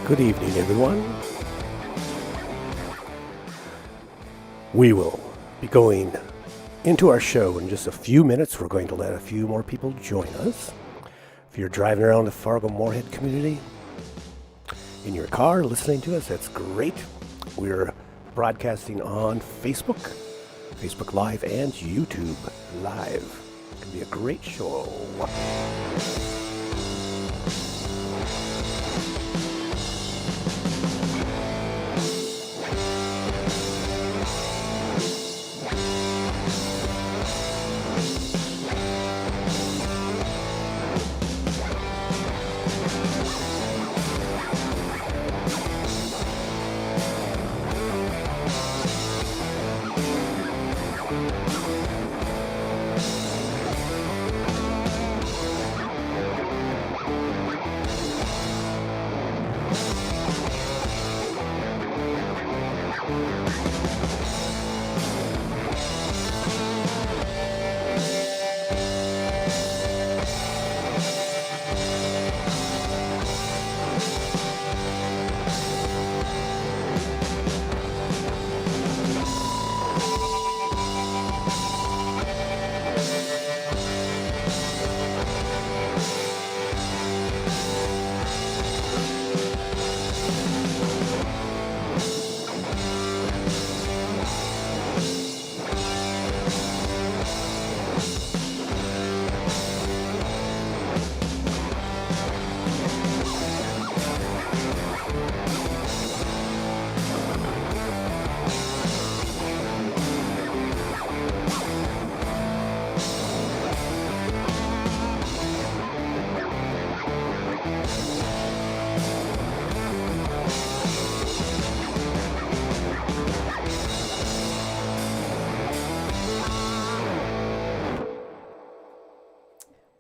Good evening, everyone. We will be going into our show in just a few minutes. We're going to let a few more people join us. If you're driving around the Fargo-Moorhead community in your car listening to us, that's great. We're broadcasting on Facebook Live, and YouTube Live. It's going to be a great show.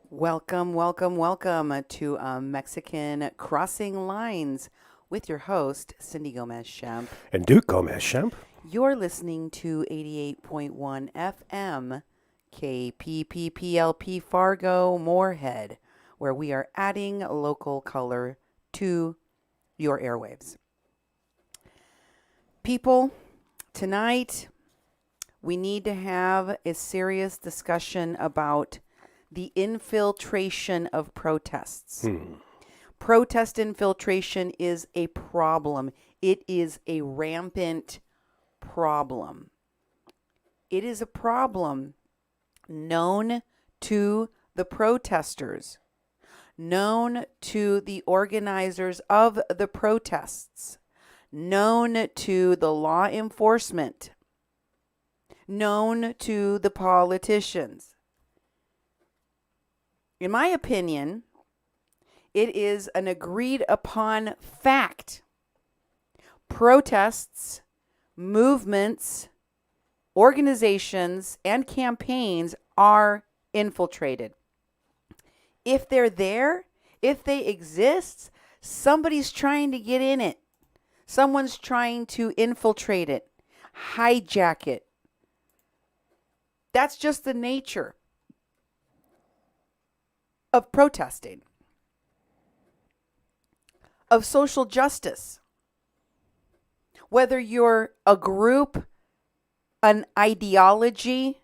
Welcome to Mexican Crossing Lines with your host, Cindy Gomez-Schempp. And Duke Gomez-Schempp. You're listening to 88.1 FM KPPPLP Fargo Moorhead, where we are adding local color to your airwaves. People, tonight we need to have a serious discussion about the infiltration of protests. Protest infiltration is a problem. It is a rampant problem. It is a problem known to the protesters, known to the organizers of the protests, known to the law enforcement, known to the politicians. In my opinion, it is an agreed upon fact. Protests, movements, organizations, and campaigns are infiltrated. If they're there, if they exist, somebody's trying to get in it. Someone's trying to infiltrate it, hijack it. That's just the nature of protesting, of social justice. Whether you're a group, an ideology,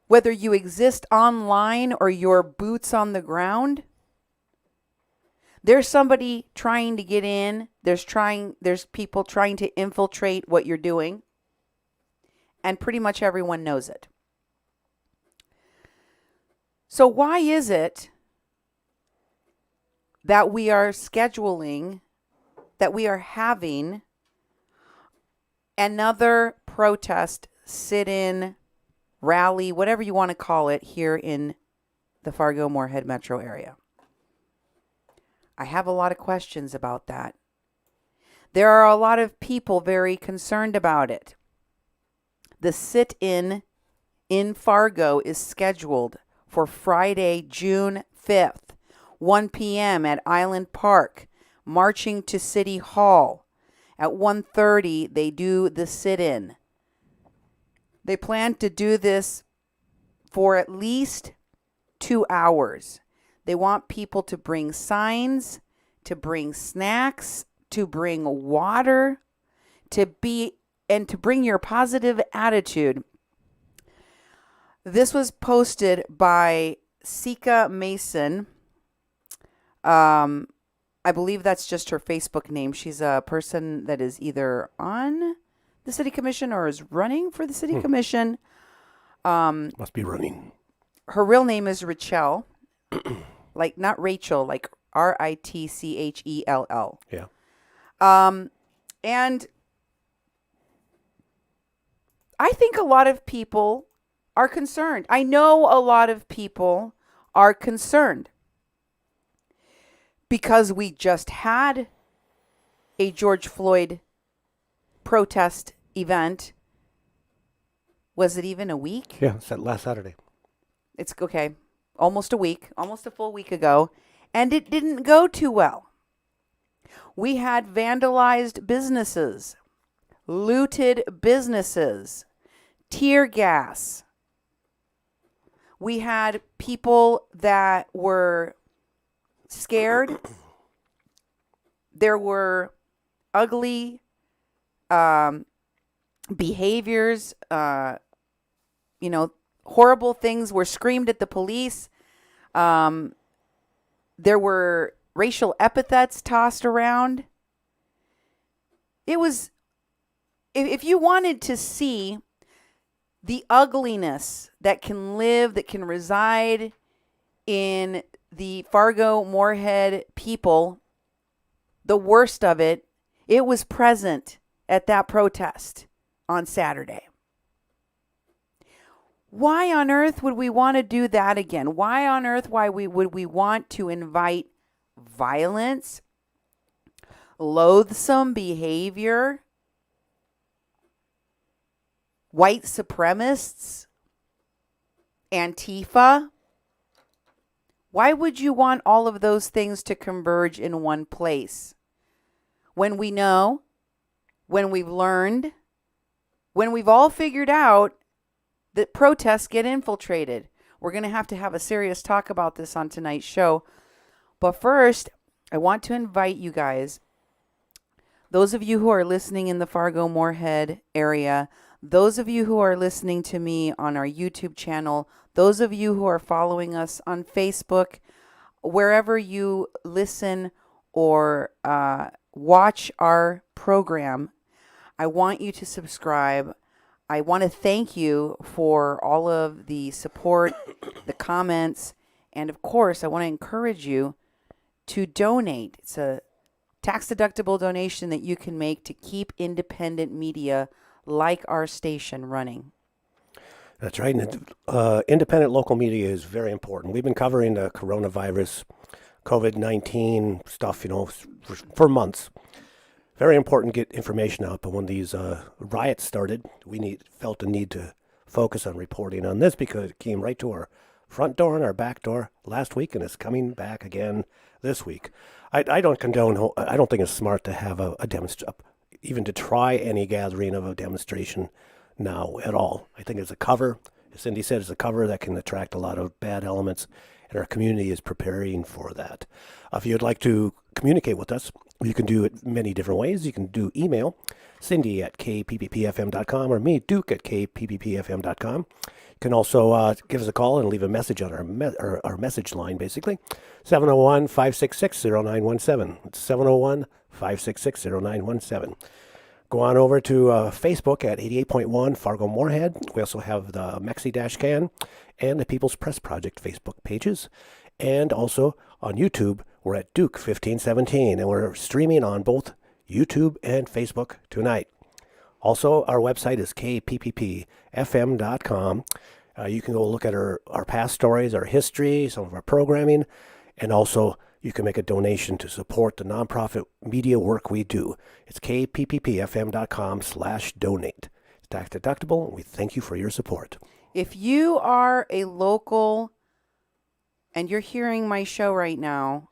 whether you exist online or you're boots on the ground, there's somebody trying to get in. There's people trying to infiltrate what you're doing, and pretty much everyone knows it. So why is it that we are scheduling, that we are having another protest, sit-in, rally, whatever you want to call it, here in the Fargo-Moorhead metro area? I have a lot of questions about that. There are a lot of people very concerned about it. The sit-in in Fargo is scheduled for Friday, June 5th, 1 p.m. at Island Park, marching to City Hall. At 1:30, they do the sit-in. They plan to do this for at least 2 hours. They want people to bring signs, to bring snacks, to bring water, to bring your positive attitude. This was posted by Sika Mason. I believe that's just her Facebook name. She's a person that is either on the city commission or is running for the city commission. Must be running. Her real name is Rachel, like not Rachel, like Ritchell. Yeah. And I think a lot of people are concerned. I know a lot of people are concerned because we just had a George Floyd protest event. Was it even a week? Yeah, it's that last Saturday. It's okay. Almost a week, almost a full week ago. And it didn't go too well. We had vandalized businesses, looted businesses, tear gas. We had people that were scared. There were ugly behaviors, horrible things were screamed at the police. There were racial epithets tossed around. It was, if you wanted to see the ugliness that can reside in the Fargo-Moorhead people, the worst of it, it was present at that protest on Saturday. Why on earth would we want to do that again? Why on earth would we want to invite violence, loathsome behavior, white supremacists, Antifa? Why would you want all of those things to converge in one place? When we know, when we've learned, when we've all figured out that protests get infiltrated. We're going to have a serious talk about this on tonight's show. But first, I want to invite you guys, those of you who are listening in the Fargo-Moorhead area, those of you who are listening to me on our YouTube channel, those of you who are following us on Facebook, wherever you listen or watch our program, I want you to subscribe. I want to thank you for all of the support, the comments, and of course, I want to encourage you to donate. It's a tax-deductible donation that you can make to keep independent media like our station running. That's right. And independent local media is very important. We've been covering the coronavirus, COVID-19 stuff, for months. Very important to get information out, but when these riots started, we felt the need to focus on reporting on this because it came right to our front door and our back door last week, and it's coming back again this week. I don't condone. I don't think it's smart to have a even to try any gathering of a demonstration now at all. I think it's a cover. As Cindy said, it's a cover that can attract a lot of bad elements, and our community is preparing for that. If you'd like to communicate with us, you can do it many different ways. You can do email, Cindy at kpppfm.com, or me, Duke at kpppfm.com. You can also give us a call and leave a message on our message line, basically. 701-566-0917. It's 701-566-0917. Go on over to Facebook at 88.1 Fargo Moorhead. We also have the Mexi Dash Can and the People's Press Project Facebook pages. And also on YouTube, we're at Duke 1517, and we're streaming on both YouTube and Facebook tonight. Also, our website is kpppfm.com. You can go look at our past stories, our history, some of our programming, and also you can make a donation to support the nonprofit media work we do. It's kpppfm.com/donate. It's tax deductible, and we thank you for your support. If you are a local and you're hearing my show right now,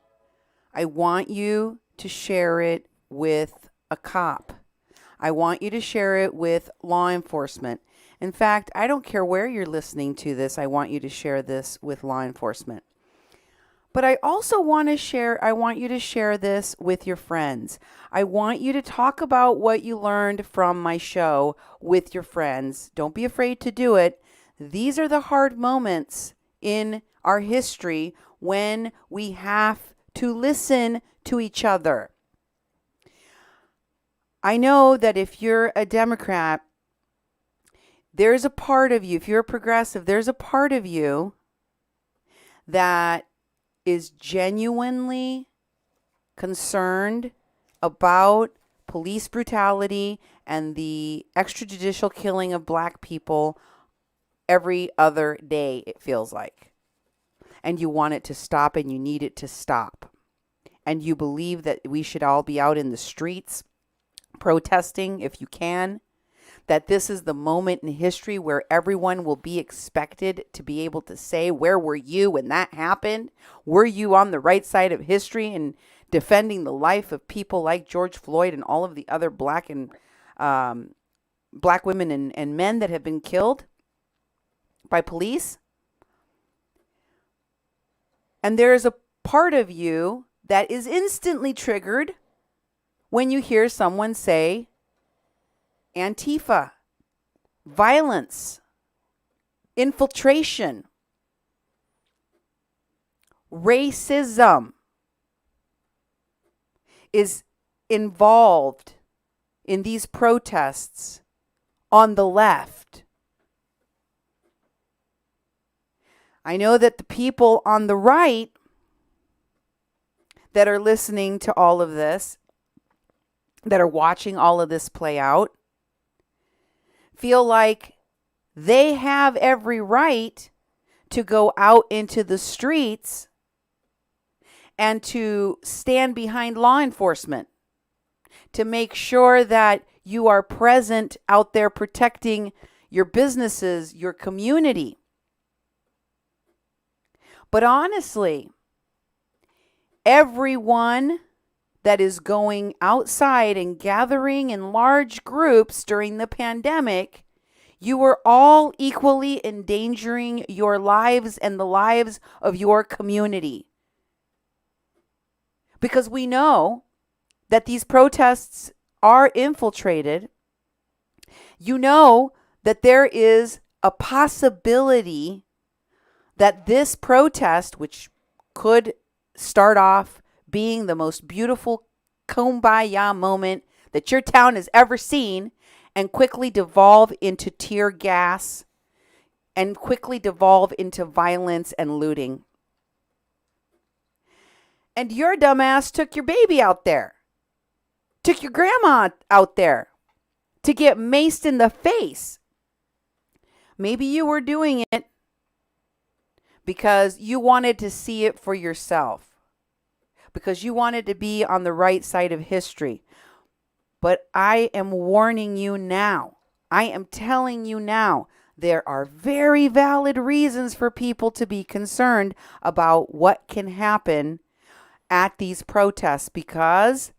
I want you to share it with a cop. I want you to share it with law enforcement. In fact, I don't care where you're listening to this. I want you to share this with law enforcement. But I also want you to share this with your friends. I want you to talk about what you learned from my show with your friends. Don't be afraid to do it. These are the hard moments in our history when we have to listen to each other. I know that if you're a Democrat, there's a part of you, if you're a progressive, there's a part of you that is genuinely concerned about police brutality and the extrajudicial killing of Black people every other day, it feels like. And you want it to stop, and you need it to stop. And you believe that we should all be out in the streets protesting if you can. That this is the moment in history where everyone will be expected to be able to say, where were you when that happened? Were you on the right side of history and defending the life of people like George Floyd and all of the other Black women and men that have been killed by police? And there is a part of you that is instantly triggered when you hear someone say, Antifa, violence, infiltration, racism is involved in these protests on the left. I know that the people on the right that are listening to all of this, that are watching all of this play out, feel like they have every right to go out into the streets and to stand behind law enforcement, to make sure that you are present out there protecting your businesses, your community. But honestly, everyone that is going outside and gathering in large groups during the pandemic, you are all equally endangering your lives and the lives of your community. Because we know that these protests are infiltrated. You know that there is a possibility that this protest, which could start off being the most beautiful kumbaya moment that your town has ever seen, and quickly devolve into tear gas and quickly devolve into violence and looting. And your dumbass took your baby out there, took your grandma out there to get maced in the face. Maybe you were doing it because you wanted to see it for yourself, because you wanted to be on the right side of history. But I am warning you now. I am telling you now, there are very valid reasons for people to be concerned about what can happen at these protests, because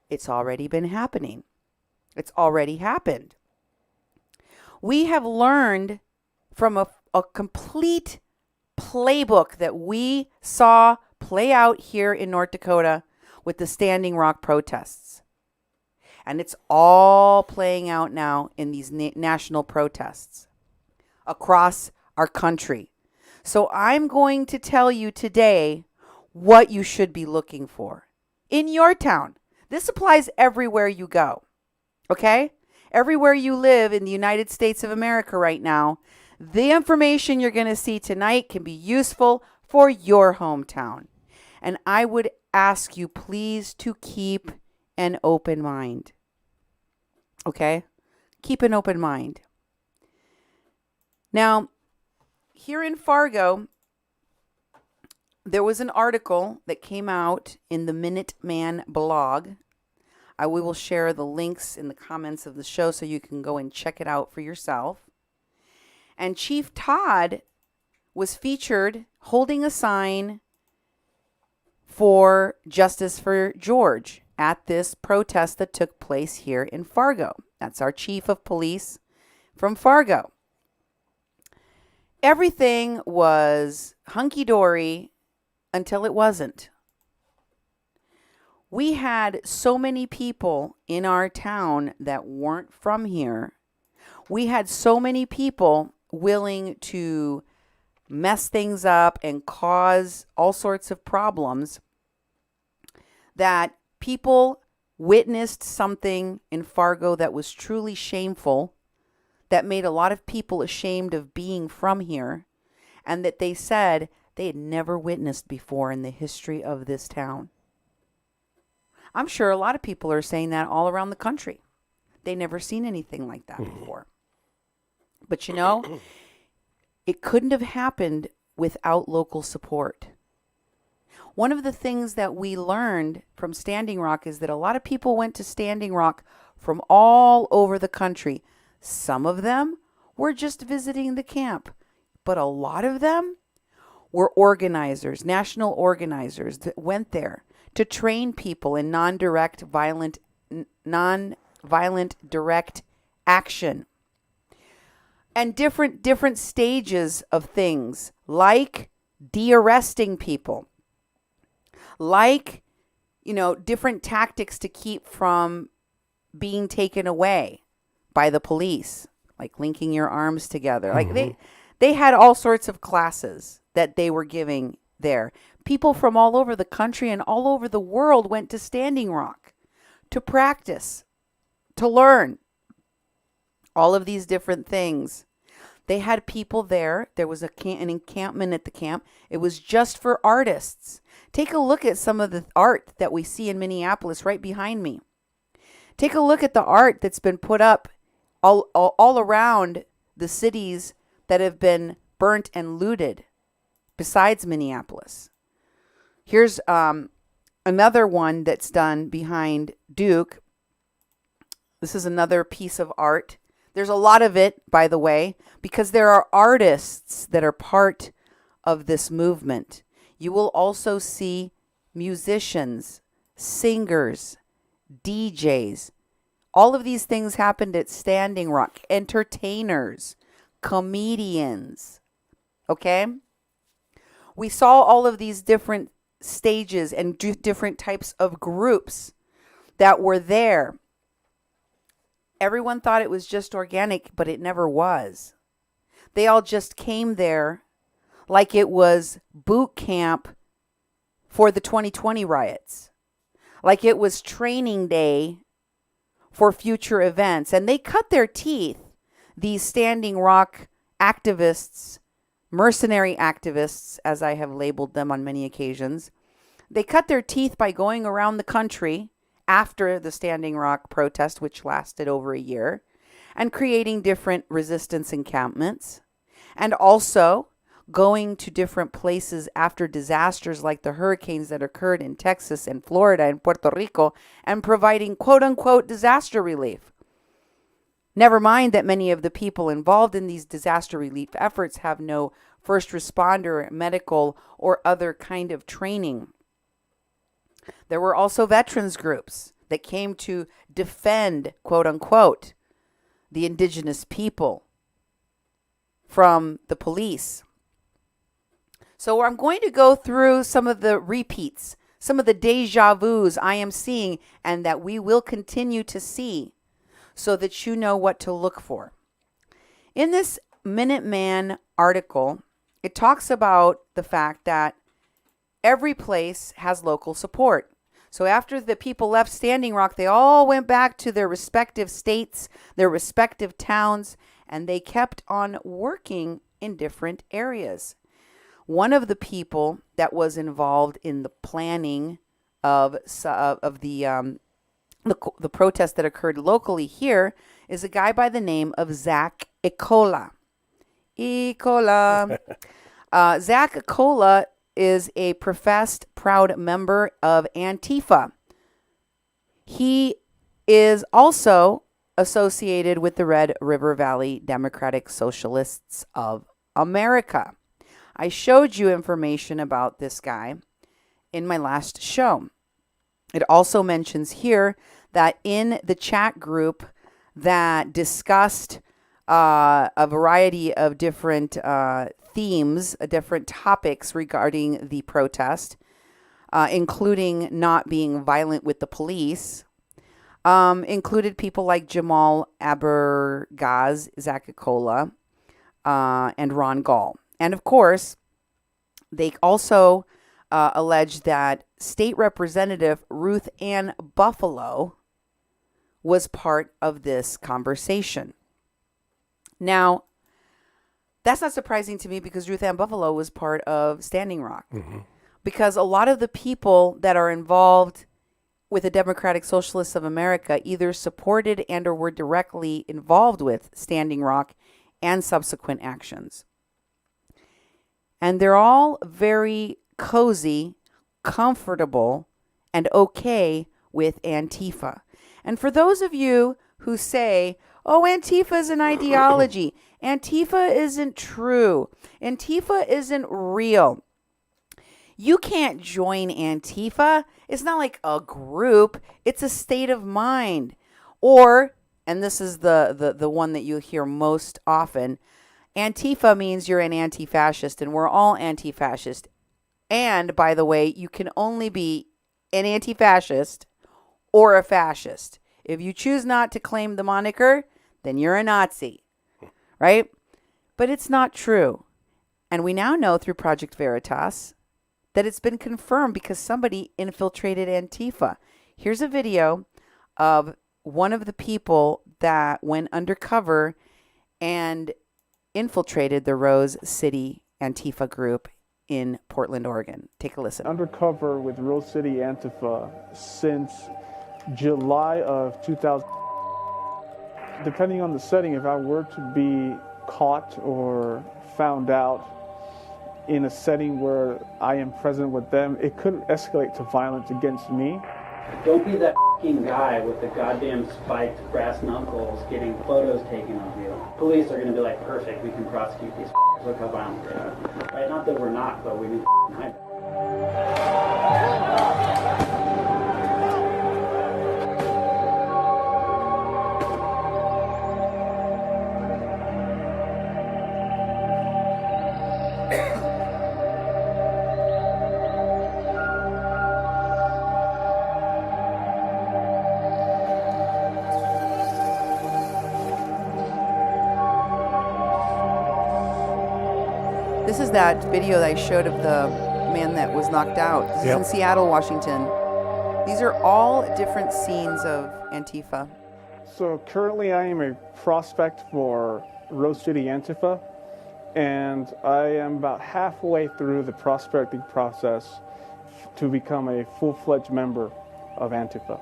it's already been happening. It's already happened. We have learned from a complete playbook that we saw play out here in North Dakota with the Standing Rock protests. And it's all playing out now in these national protests across our country. So I'm going to tell you today what you should be looking for in your town. This applies everywhere you go. Okay? Everywhere you live in the United States of America right now, the information you're going to see tonight can be useful for your hometown. And I would ask you, please, to keep an open mind. Okay? Keep an open mind. Now, here in Fargo, there was an article that came out in the Minuteman blog. We will share the links in the comments of the show so you can go and check it out for yourself. And Chief Todd was featured holding a sign for Justice for George at this protest that took place here in Fargo. That's our chief of police from Fargo. Everything was hunky-dory until it wasn't. We had so many people in our town that weren't from here. We had so many people willing to mess things up and cause all sorts of problems that people witnessed something in Fargo that was truly shameful, that made a lot of people ashamed of being from here, and that they said they had never witnessed before in the history of this town. I'm sure a lot of people are saying that all around the country. They never seen anything like that before. But you know, it couldn't have happened without local support. One of the things that we learned from Standing Rock is that a lot of people went to Standing Rock from all over the country. Some of them were just visiting the camp, but a lot of them were organizers, national organizers that went there to train people in non-violent direct action. And different stages of things, like de-arresting people, like, different tactics to keep from being taken away by the police, like linking your arms together. Like they had all sorts of classes that they were giving there. People from all over the country and all over the world went to Standing Rock to practice, to learn all of these different things. They had people there. There was an encampment at the camp. It was just for artists. Take a look at some of the art that we see in Minneapolis right behind me. Take a look at the art that's been put up all around the cities that have been burnt and looted besides Minneapolis. Here's another one that's done behind Duke. This is another piece of art. There's a lot of it, by the way, because there are artists that are part of this movement. You will also see musicians, singers, DJs. All of these things happened at Standing Rock. Entertainers, comedians. Okay? We saw all of these different stages and different types of groups that were there. Everyone thought it was just organic, but it never was. They all just came there like it was boot camp for the 2020 riots, like it was training day for future events. And they cut their teeth, these Standing Rock activists, mercenary activists, as I have labeled them on many occasions. They cut their teeth by going around the country after the Standing Rock protest, which lasted over a year, and creating different resistance encampments, and also going to different places after disasters like the hurricanes that occurred in Texas and Florida and Puerto Rico, and providing quote-unquote disaster relief. Never mind that many of the people involved in these disaster relief efforts have no first responder, medical, or other kind of training. There were also veterans groups that came to defend, quote unquote, the indigenous people from the police. So I'm going to go through some of the repeats, some of the deja vus I am seeing and that we will continue to see so that you know what to look for. In this Minuteman article, it talks about the fact that every place has local support. So after the people left Standing Rock, they all went back to their respective states, their respective towns, and they kept on working in different areas. One of the people that was involved in the planning of the protest that occurred locally here is a guy by the name of Zach Ecola. Zach Ecola is a professed proud member of Antifa. He is also associated with the Red River Valley Democratic Socialists of America. I showed you information about this guy in my last show. It also mentions here that in the chat group that discussed a variety of different themes, different topics regarding the protest, including not being violent with the police. Included people like Jamal Abergaz Zakakola, and Ron Gall. And of course, they also alleged that State Representative Ruth Ann Buffalo was part of this conversation. Now, that's not surprising to me because Ruth Ann Buffalo was part of Standing Rock. Mm-hmm. Because a lot of the people that are involved with the Democratic Socialists of America either supported and or were directly involved with Standing Rock and subsequent actions. And they're all very cozy, comfortable, and okay with Antifa. And for those of you who say, oh, Antifa is an ideology, Antifa isn't true, Antifa isn't real, you can't join Antifa. It's not like a group. It's a state of mind. Or, and this is the one that you hear most often, Antifa means you're an anti-fascist, and we're all anti-fascist. And, by the way, you can only be an anti-fascist or a fascist. If you choose not to claim the moniker, then you're a Nazi, right? But it's not true. And we now know through Project Veritas that it's been confirmed because somebody infiltrated Antifa. Here's a video of one of the people that went undercover and infiltrated the Rose City Antifa group in Portland, Oregon. Take a listen. Undercover with Rose City Antifa since July of 2000. Depending on the setting, if I were to be caught or found out in a setting where I am present with them, it could escalate to violence against me. Don't be that f***ing guy with the goddamn spiked brass knuckles getting photos taken of you. Police are going to be like, perfect, we can prosecute these f***ers. Look how violent they are. Right? Not that we're not, but we need to hide them. This is that video that I showed of the man that was knocked out. This is in Seattle, Washington. These are all different scenes of Antifa. So currently I am a prospect for Rose City Antifa, and I am about halfway through the prospecting process to become a full-fledged member of Antifa.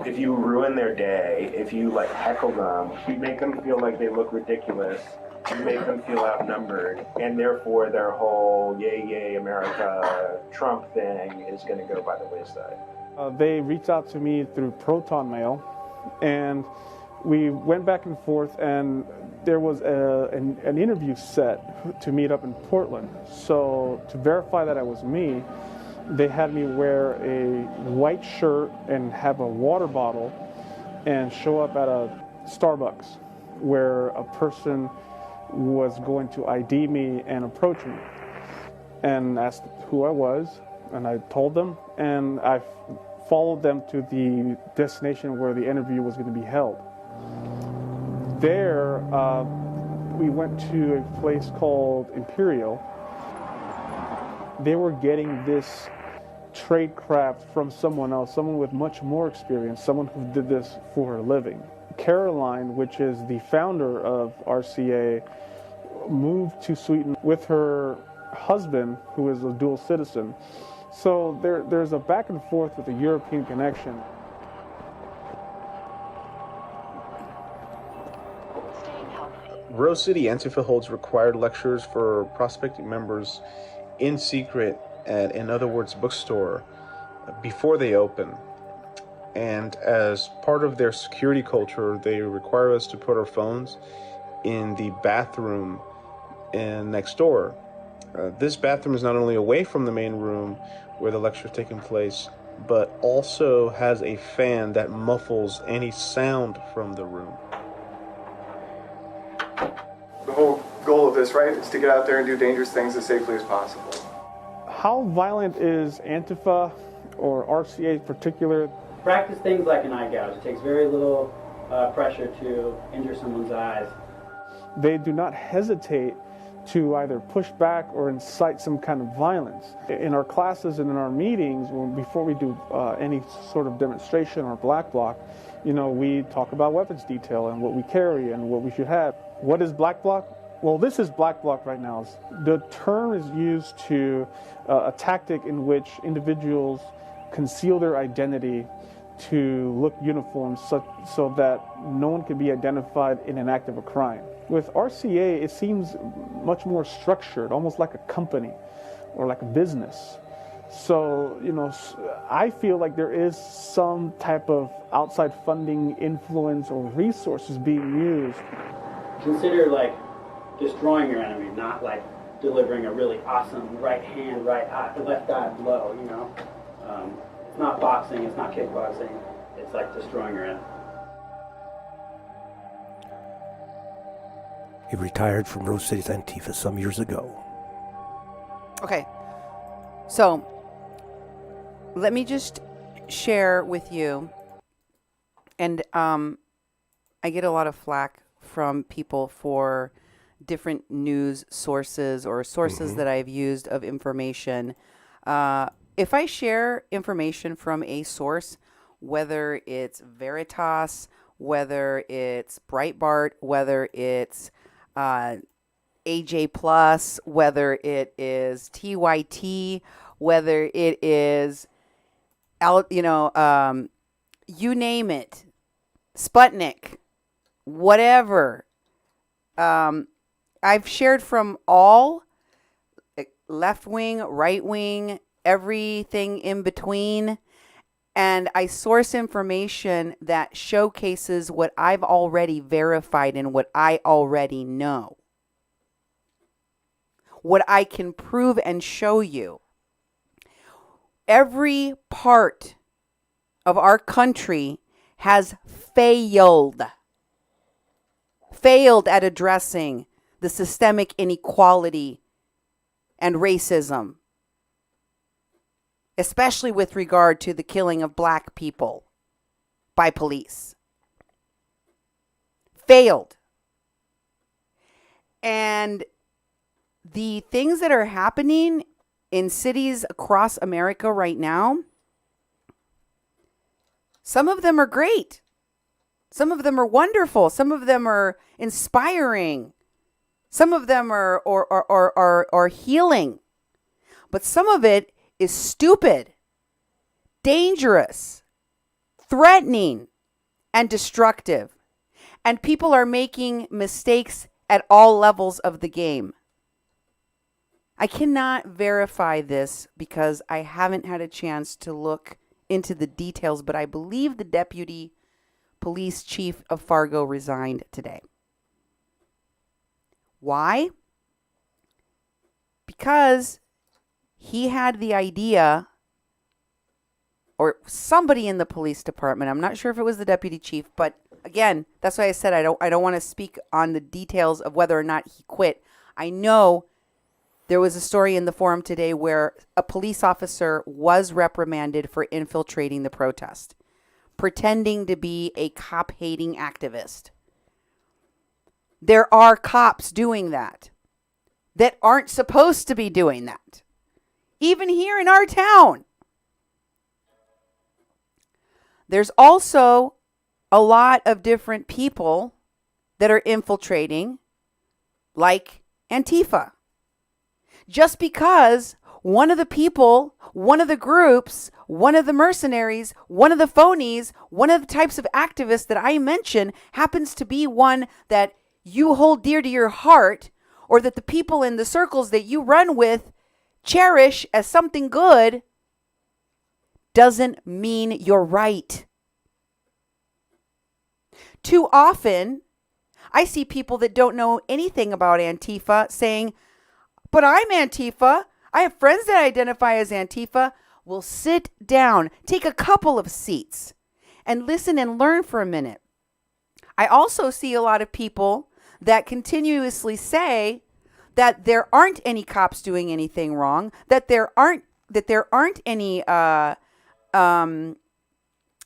If you ruin their day, if you like heckle them, you make them feel like they look ridiculous, you make them feel outnumbered, and therefore their whole yay, yay, America, Trump thing is going to go by the wayside. They reached out to me through Proton Mail, and we went back and forth, and there was an interview set to meet up in Portland. So to verify that it was me, they had me wear a white shirt and have a water bottle and show up at a Starbucks where a person was going to ID me and approach me and asked who I was, and I told them, and I followed them to the destination where the interview was going to be held. There, we went to a place called Imperial. They were getting this trade craft from someone else, someone with much more experience, someone who did this for her living. Caroline, which is the founder of RCA, moved to Sweden with her husband, who is a dual citizen. So there's a back and forth with a European connection. Rose City Antifa holds required lectures for prospecting members in secret at, in other words, bookstore before they open. And as part of their security culture, they require us to put our phones in the bathroom next door. This bathroom is not only away from the main room where the lecture is taking place, but also has a fan that muffles any sound from the room. The whole goal of this, right, is to get out there and do dangerous things as safely as possible. How violent is Antifa or RCA in particular? Practice things like an eye gouge. It takes very little pressure to injure someone's eyes. They do not hesitate to either push back or incite some kind of violence. In our classes and in our meetings, before we do any sort of demonstration or black bloc, we talk about weapons detail and what we carry and what we should have. What is black bloc? Well, this is black bloc right now. The term is used to a tactic in which individuals conceal their identity to look uniform so that no one can be identified in an act of a crime. With RCA, it seems much more structured, almost like a company or like a business. So, I feel like there is some type of outside funding, influence, or resources being used. Consider like destroying your enemy, not like delivering a really awesome right hand, left eye blow, It's not boxing, it's not kickboxing, it's like destroying your enemy. He retired from Rose City's Antifa some years ago. Okay. So, let me just share with you, and I get a lot of flack from people for different news sources or sources that I've used of information. If I share information from a source, whether it's Veritas, whether it's Breitbart, whether it's AJ Plus, whether it is TYT, whether it is, you name it, Sputnik, whatever. I've shared from all, left wing, right wing, everything in between. And I source information that showcases what I've already verified and what I already know. What I can prove and show you. Every part of our country has failed at addressing the systemic inequality and racism, especially with regard to the killing of black people by police. Failed. And the things that are happening in cities across America right now, some of them are great. Some of them are wonderful. Some of them are inspiring. Some of them are healing. But some of it is stupid, dangerous, threatening, and destructive. And people are making mistakes at all levels of the game. I cannot verify this because I haven't had a chance to look into the details, but I believe the deputy police chief of Fargo resigned today. Why? Because he had the idea, or somebody in the police department, I'm not sure if it was the deputy chief, but again, that's why I said I don't want to speak on the details of whether or not he quit. I know there was a story in the forum today where a police officer was reprimanded for infiltrating the protest, pretending to be a cop-hating activist. There are cops doing that aren't supposed to be doing that. Even here in our town. There's also a lot of different people that are infiltrating, like Antifa. Just because one of the people, one of the groups, one of the mercenaries, one of the phonies, one of the types of activists that I mention happens to be one that you hold dear to your heart, or that the people in the circles that you run with cherish as something good, doesn't mean you're right. Too often, I see people that don't know anything about Antifa saying, but I'm Antifa. I have friends that identify as Antifa. will sit down, take a couple of seats, and listen and learn for a minute. I also see a lot of people that continuously say that there aren't any cops doing anything wrong, that there aren't any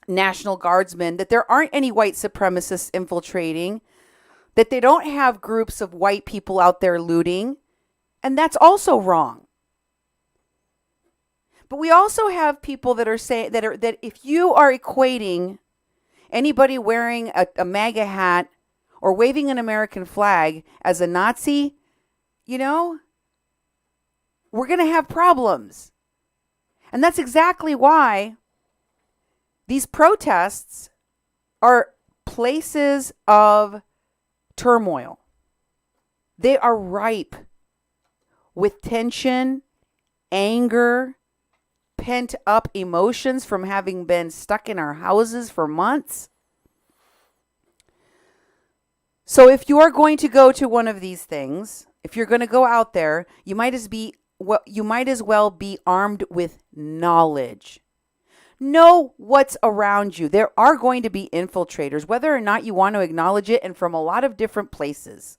National Guardsmen, that there aren't any white supremacists infiltrating, that they don't have groups of white people out there looting, and that's also wrong. But we also have people that are saying that if you are equating anybody wearing a MAGA hat or waving an American flag as a Nazi, you know, we're going to have problems. And that's exactly why these protests are places of turmoil. They are ripe with tension, anger, pent up emotions from having been stuck in our houses for months. So if you are going to go to one of these things, if you're going to go out there, you might as well be armed with knowledge. Know what's around you. There are going to be infiltrators, whether or not you want to acknowledge it, and from a lot of different places.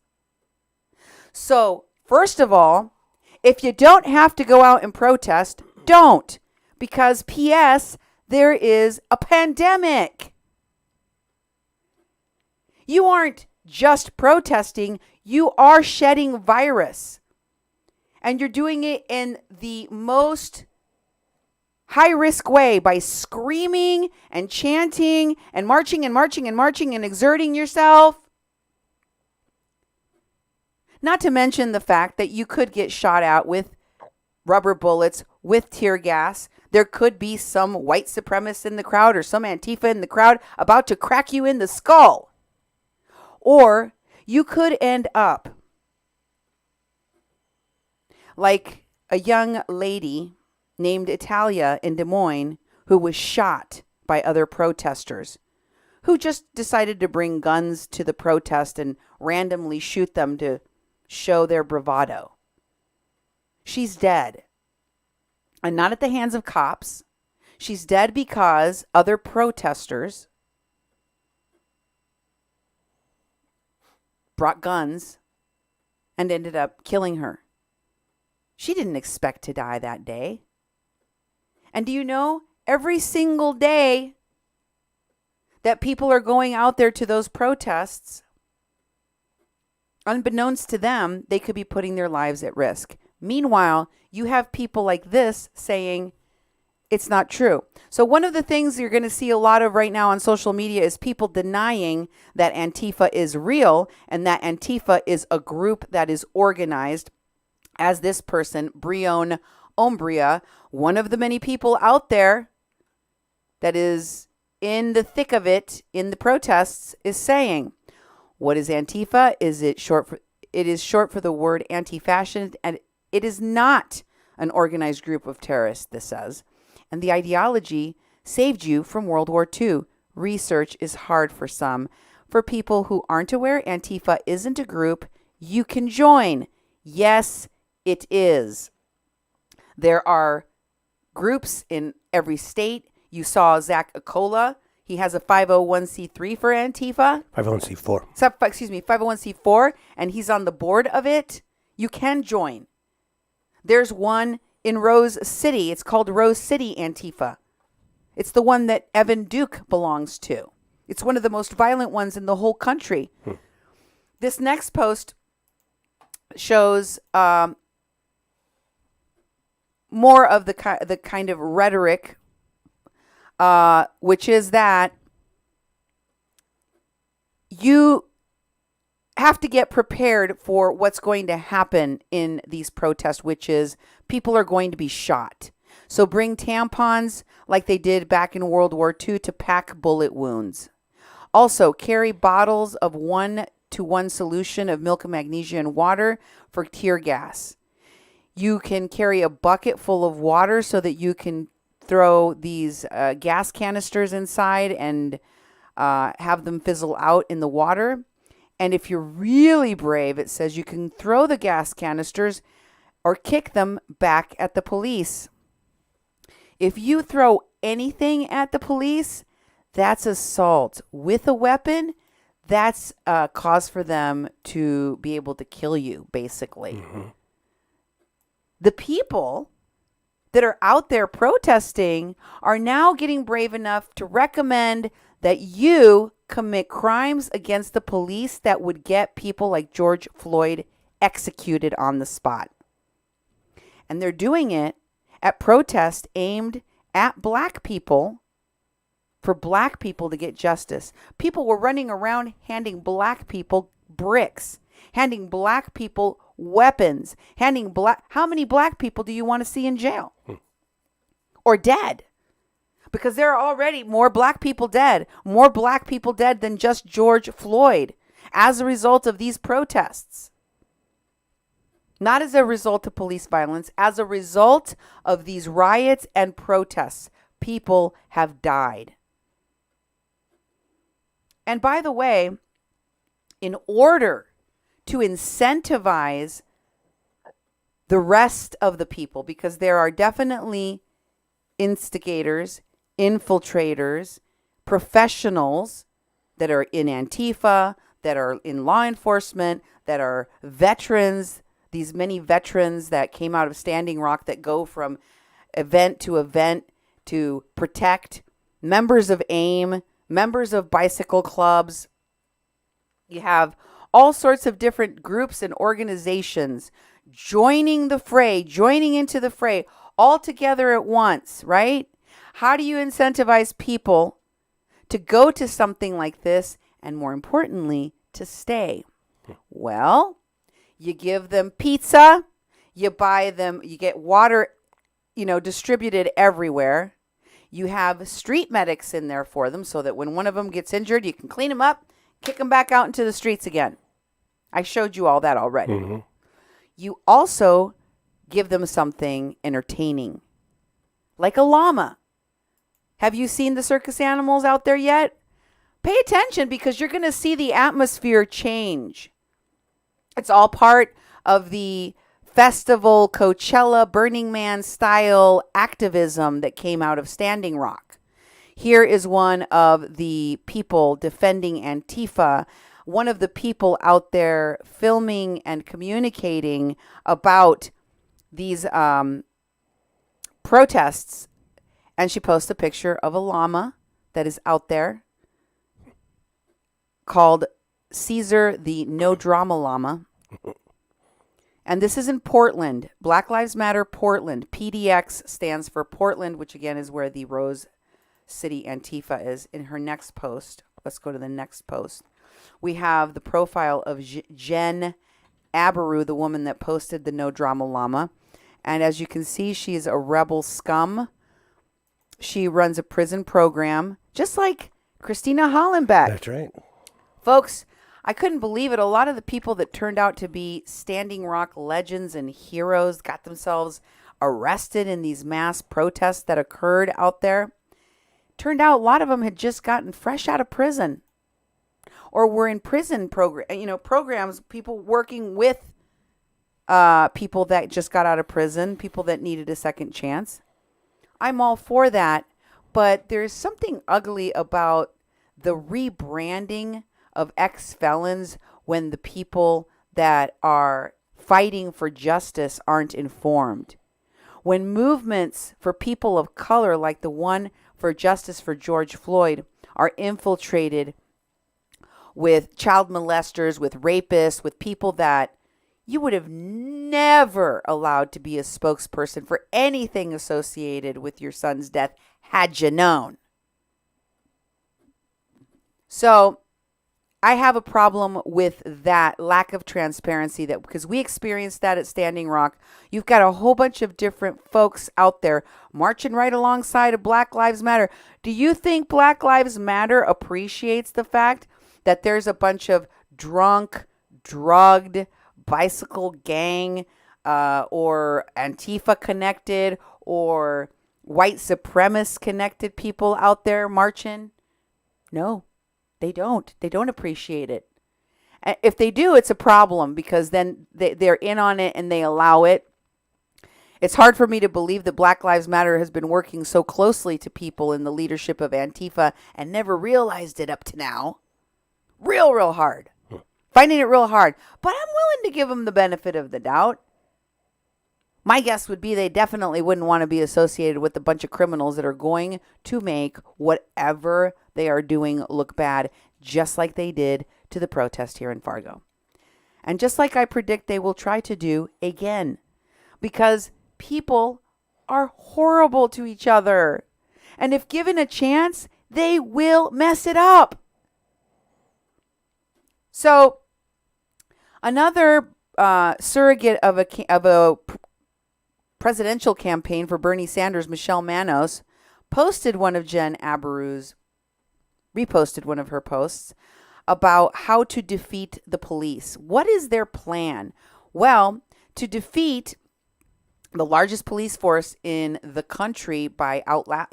So, first of all, if you don't have to go out and protest, don't. Because P.S., there is a pandemic. You aren't just protesting, you are shedding virus. And you're doing it in the most high-risk way by screaming and chanting and marching and marching and marching and exerting yourself. Not to mention the fact that you could get shot at with rubber bullets, with tear gas. There could be some white supremacist in the crowd or some Antifa in the crowd about to crack you in the skull. Or you could end up like a young lady named Italia in Des Moines who was shot by other protesters who just decided to bring guns to the protest and randomly shoot them to show their bravado. She's dead. And not at the hands of cops. She's dead because other protesters brought guns and ended up killing her. She didn't expect to die that day. And do you know, every single day that people are going out there to those protests, unbeknownst to them, they could be putting their lives at risk. Meanwhile, you have people like this saying it's not true. So one of the things you're going to see a lot of right now on social media is people denying that Antifa is real and that Antifa is a group that is organized, as this person, Brion Umbria, one of the many people out there that is in the thick of it in the protests, is saying. What is Antifa? It is short for the word anti-fascist, and it is not an organized group of terrorists, this says. And the ideology saved you from World War II. Research is hard for some. For people who aren't aware, Antifa isn't a group you can join. Yes, it is. There are groups in every state. You saw Zach Acola. He has a 501c3 for Antifa. 501c4. 501c4, and he's on the board of it. You can join. There's one in Rose City. It's called Rose City Antifa. It's the one that Evan Duke belongs to. It's one of the most violent ones in the whole country. This next post shows more of the kind of rhetoric, which is that you have to get prepared for what's going to happen in these protests, which is people are going to be shot. So bring tampons like they did back in World War II to pack bullet wounds. Also, carry bottles of 1-to-1 solution of milk, magnesia, and water for tear gas. You can carry a bucket full of water so that you can throw these gas canisters inside and have them fizzle out in the water. And if you're really brave, it says you can throw the gas canisters or kick them back at the police. If you throw anything at the police, that's assault. With a weapon, that's a cause for them to be able to kill you, basically. Mm-hmm. The people that are out there protesting are now getting brave enough to recommend that you commit crimes against the police that would get people like George Floyd executed on the spot. And they're doing it at protests aimed at black people, for black people to get justice. People were running around handing black people bricks, handing black people weapons, how many black people do you want to see in jail or dead? Because there are already more black people dead than just George Floyd as a result of these protests. Not as a result of police violence, as a result of these riots and protests. People have died. And by the way, in order to incentivize the rest of the people, because there are definitely instigators, infiltrators, professionals that are in Antifa, that are in law enforcement, that are veterans, these many veterans that came out of Standing Rock that go from event to protect, members of AIM, members of bicycle clubs. You have all sorts of different groups and organizations joining into the fray all together at once, right? How do you incentivize people to go to something like this and, more importantly, to stay? Well, you give them pizza, you buy them, you get water, distributed everywhere. You have street medics in there for them so that when one of them gets injured, you can clean them up, kick them back out into the streets again. I showed you all that already. Mm-hmm. You also give them something entertaining, like a llama. Have you seen the circus animals out there yet? Pay attention, because you're going to see the atmosphere change. It's all part of the festival, Coachella, Burning Man style activism that came out of Standing Rock. Here is one of the people defending Antifa, one of the people out there filming and communicating about these protests. And she posts a picture of a llama that is out there called Caesar the No Drama Llama. And this is in Portland. Black Lives Matter Portland. PDX stands for Portland, which again is where the Rose City Antifa is. In her next post, let's go to the next post. We have the profile of Jen Aberu, the woman that posted the No Drama Llama. And as you can see, she's a rebel scum. She runs a prison program, just like Christina Hollenbeck. That's right. Folks, I couldn't believe it. A lot of the people that turned out to be Standing Rock legends and heroes got themselves arrested in these mass protests that occurred out there. Turned out a lot of them had just gotten fresh out of prison, or were in prison programs, people working with people that just got out of prison, people that needed a second chance. I'm all for that, but there's something ugly about the rebranding of ex-felons when the people that are fighting for justice aren't informed. When movements for people of color, like the one for justice for George Floyd, are infiltrated with child molesters, with rapists, with people that you would have never allowed to be a spokesperson for anything associated with your son's death had you known. So I have a problem with that lack of transparency, that because we experienced that at Standing Rock. You've got a whole bunch of different folks out there marching right alongside of Black Lives Matter. Do you think Black Lives Matter appreciates the fact that there's a bunch of drunk, drugged, bicycle gang or Antifa connected or white supremacist connected people out there marching? No. They don't. They don't appreciate it. If they do, it's a problem, because then they're in on it and they allow it. It's hard for me to believe that Black Lives Matter has been working so closely to people in the leadership of Antifa and never realized it up to now. Real hard. Finding it real hard. But I'm willing to give them the benefit of the doubt. My guess would be they definitely wouldn't want to be associated with a bunch of criminals that are going to make whatever they are doing look bad, just like they did to the protest here in Fargo. And just like I predict they will try to do again. Because people are horrible to each other. And if given a chance, they will mess it up. So, another surrogate of a presidential campaign for Bernie Sanders, Michelle Manos, reposted one of her posts about how to defeat the police. What is their plan? Well, to defeat the largest police force in the country by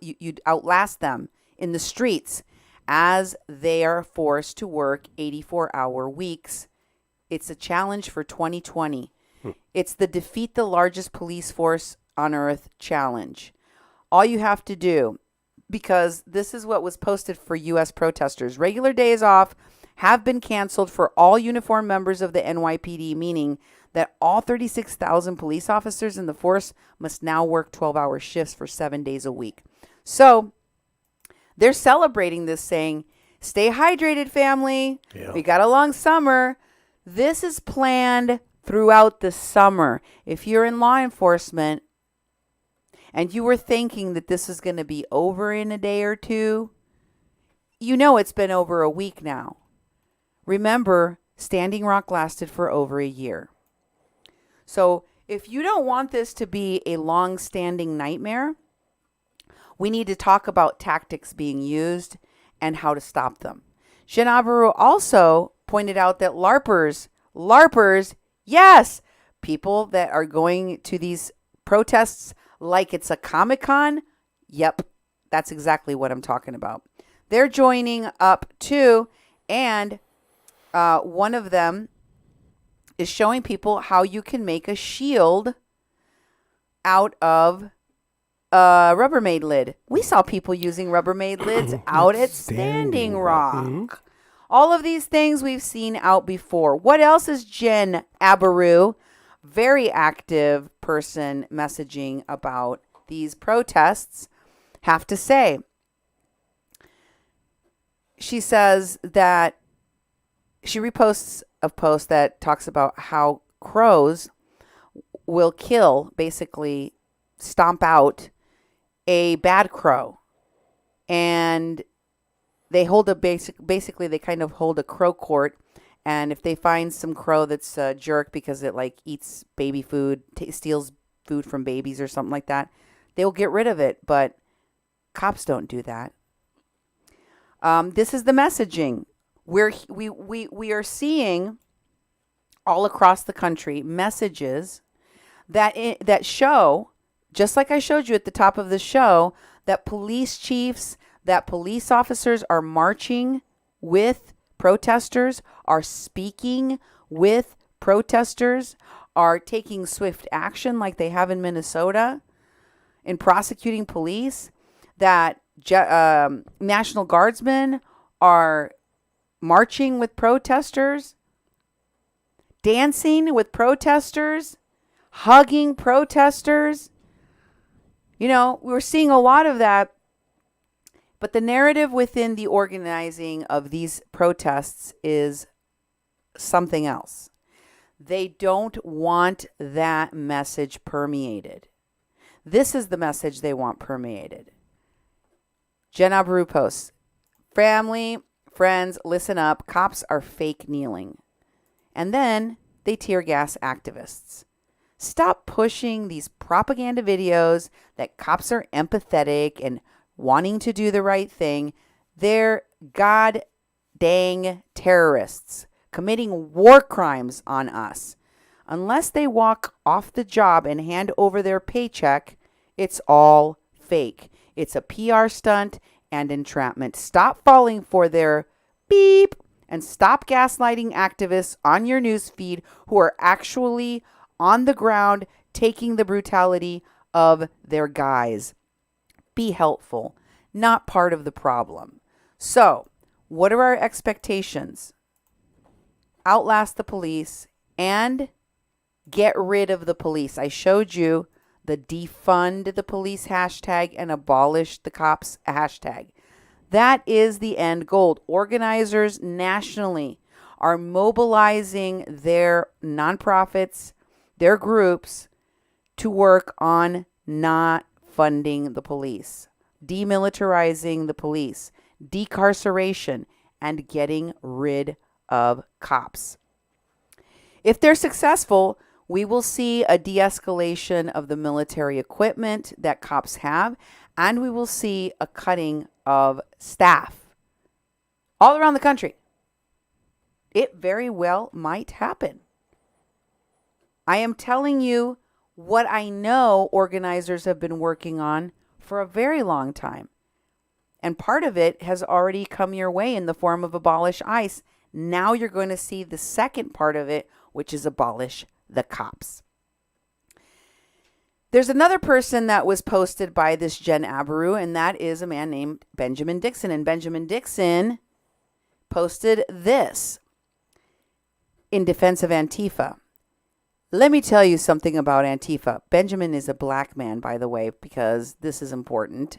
you'd outlast them in the streets as they are forced to work 84-hour weeks. It's a challenge for 2020. It's the Defeat the Largest Police Force on Earth challenge. All you have to do, because this is what was posted for U.S. protesters. Regular days off have been canceled for all uniformed members of the NYPD, meaning that all 36,000 police officers in the force must now work 12-hour shifts for 7 days a week. So they're celebrating this, saying, stay hydrated, family. Yeah. We got a long summer. This is planned throughout the summer. If you're in law enforcement and you were thinking that this is going to be over in a day or two, you know it's been over a week now. Remember, Standing Rock lasted for over a year. So if you don't want this to be a long-standing nightmare, we need to talk about tactics being used and how to stop them. Jen Abreu also pointed out that LARPers, yes, people that are going to these protests like it's a Comic-Con, yep, that's exactly what I'm talking about. They're joining up too, and one of them is showing people how you can make a shield out of a Rubbermaid lid. We saw people using Rubbermaid lids out at Standing Rock. Mm-hmm. All of these things we've seen out before. What else is Jen Abreu, very active person messaging about these protests, have to say? She says that she reposts a post that talks about how crows will kill, basically stomp out a bad crow. And they hold basically they kind of hold a crow court. And if they find some crow that's a jerk because it like eats baby food, steals food from babies or something like that, they'll get rid of it. But cops don't do that. This is the messaging. We are seeing all across the country messages that show, just like I showed you at the top of the show, that police chiefs, that police officers are marching with protesters, are speaking with protesters, are taking swift action like they have in Minnesota in prosecuting police, that National Guardsmen are marching with protesters, dancing with protesters, hugging protesters. You know, we're seeing a lot of that. But the narrative within the organizing of these protests is something else. They don't want that message permeated. This is the message they want permeated. Jen Abreu posts, family, friends, listen up. Cops are fake kneeling. And then they tear gas activists. Stop pushing these propaganda videos that cops are empathetic and wanting to do the right thing. They're god dang terrorists committing war crimes on us. Unless they walk off the job and hand over their paycheck, it's all fake. It's a PR stunt and entrapment. Stop falling for their beep and stop gaslighting activists on your news feed who are actually on the ground taking the brutality of their guys. Be helpful, not part of the problem. So, what are our expectations? Outlast the police and get rid of the police. I showed you the defund the police hashtag and abolish the cops hashtag. That is the end goal. Organizers nationally are mobilizing their nonprofits, their groups, to work on not funding the police, demilitarizing the police, decarceration, and getting rid of cops. If they're successful, we will see a de-escalation of the military equipment that cops have, and we will see a cutting of staff all around the country. It very well might happen. I am telling you what I know organizers have been working on for a very long time. And part of it has already come your way in the form of abolish ICE. Now you're going to see the second part of it, which is abolish the cops. There's another person that was posted by this Jen Abreu, and that is a man named Benjamin Dixon. And Benjamin Dixon posted this in defense of Antifa. Let me tell you something about Antifa. Benjamin is a black man, by the way, because this is important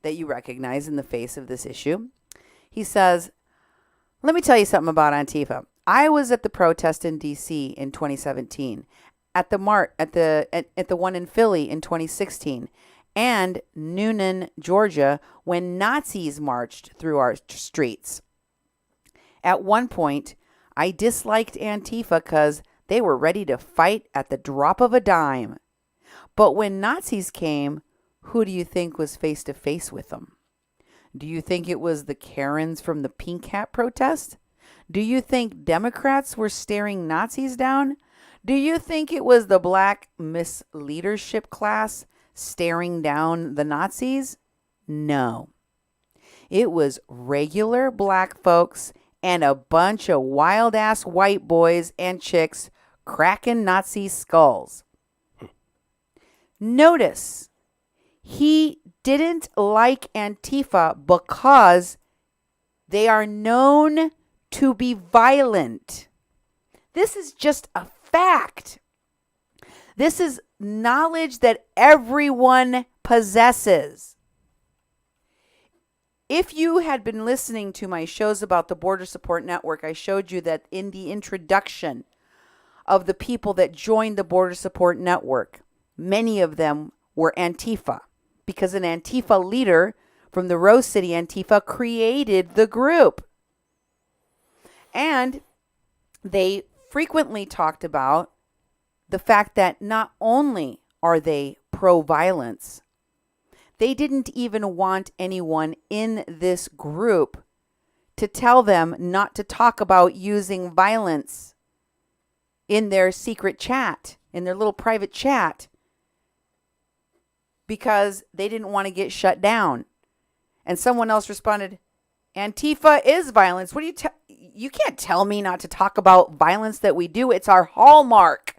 that you recognize in the face of this issue. He says, let me tell you something about Antifa. I was at the protest in D.C. in 2017, at the one in Philly in 2016, and Noonan, Georgia, when Nazis marched through our streets. At one point, I disliked Antifa because they were ready to fight at the drop of a dime. But when Nazis came, who do you think was face to face with them? Do you think it was the Karens from the Pink Hat protest? Do you think Democrats were staring Nazis down? Do you think it was the black misleadership class staring down the Nazis? No. It was regular black folks and a bunch of wild-ass white boys and chicks cracking Nazi skulls. Notice, he didn't like Antifa because they are known to be violent. This is just a fact. This is knowledge that everyone possesses. If you had been listening to my shows about the Border Support Network, I showed you that in the introduction of the people that joined the Border Support Network, many of them were Antifa, because an Antifa leader from the Rose City Antifa created the group. And they frequently talked about the fact that not only are they pro-violence, they didn't even want anyone in this group to tell them not to talk about using violence in their secret chat, in their little private chat, because they didn't want to get shut down. And someone else responded, Antifa is violence. What do you can't tell me not to talk about violence that we do. It's our hallmark.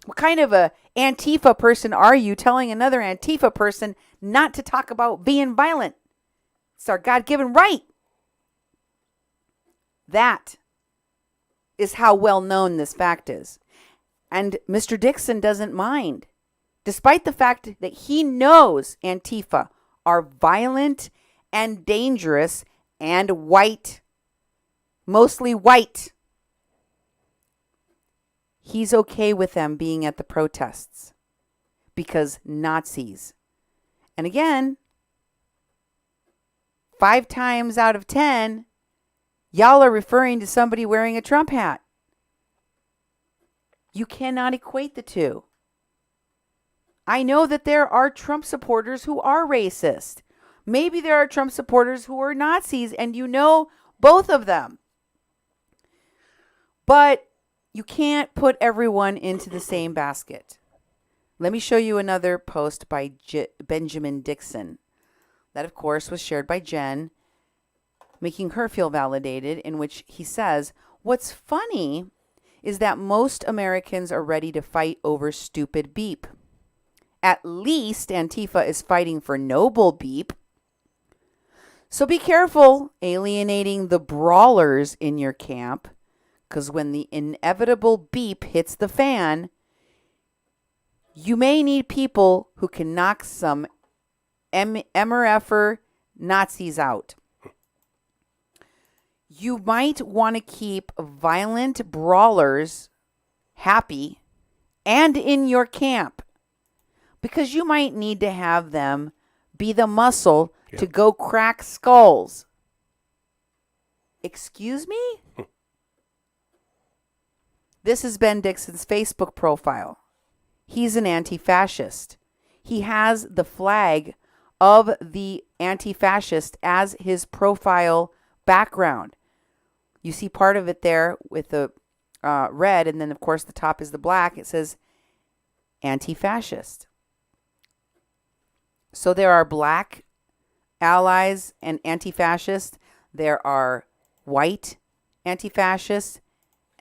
What kind of a Antifa person are you telling another Antifa person not to talk about being violent? It's our God-given right. That is how well known this fact is. And Mr. Dixon doesn't mind, despite the fact that he knows Antifa are violent and dangerous and white, mostly white. He's okay with them being at the protests because Nazis. And again, 5 times out of 10, y'all are referring to somebody wearing a Trump hat. You cannot equate the two. I know that there are Trump supporters who are racist. Maybe there are Trump supporters who are Nazis, and you know both of them. But you can't put everyone into the same basket. Let me show you another post by Benjamin Dixon. That, of course, was shared by Jen, making her feel validated, in which he says, what's funny is that most Americans are ready to fight over stupid beep. At least Antifa is fighting for noble beep. So be careful alienating the brawlers in your camp, because when the inevitable beep hits the fan, you may need people who can knock some MRFer Nazis out. You might want to keep violent brawlers happy and in your camp, because you might need to have them be the muscle to go crack skulls. Excuse me? This is Ben Dixon's Facebook profile. He's an anti-fascist. He has the flag of the anti-fascist as his profile background. You see part of it there with the red, and then, of course, the top is the black. It says anti-fascist. So there are black allies and anti-fascists. There are white anti-fascists.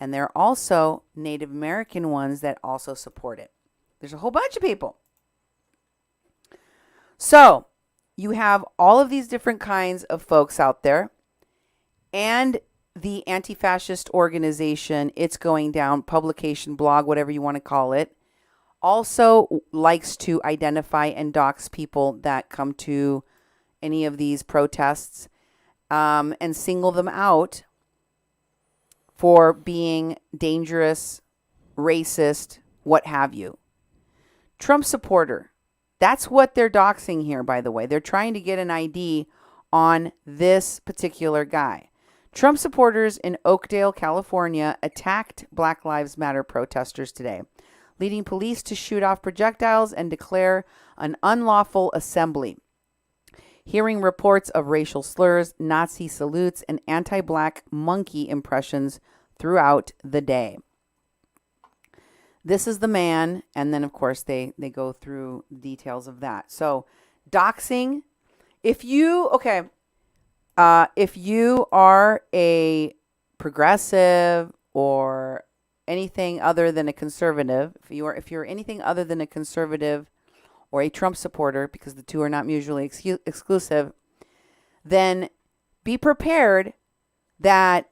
And there are also Native American ones that also support it. There's a whole bunch of people. So you have all of these different kinds of folks out there. And the anti-fascist organization, It's Going Down, publication, blog, whatever you want to call it, also likes to identify and dox people that come to any of these protests and single them out for being dangerous, racist, what have you. Trump supporter. That's what they're doxing here, by the way. They're trying to get an ID on this particular guy. Trump supporters in Oakdale, California, attacked Black Lives Matter protesters today, leading police to shoot off projectiles and declare an unlawful assembly. Hearing reports of racial slurs, Nazi salutes, and anti-black monkey impressions throughout the day. This is the man, and then, of course, they go through details of that. So, doxing, if you are a progressive or anything other than a conservative, if you're anything other than a conservative or a Trump supporter, because the two are not mutually exclusive, then be prepared that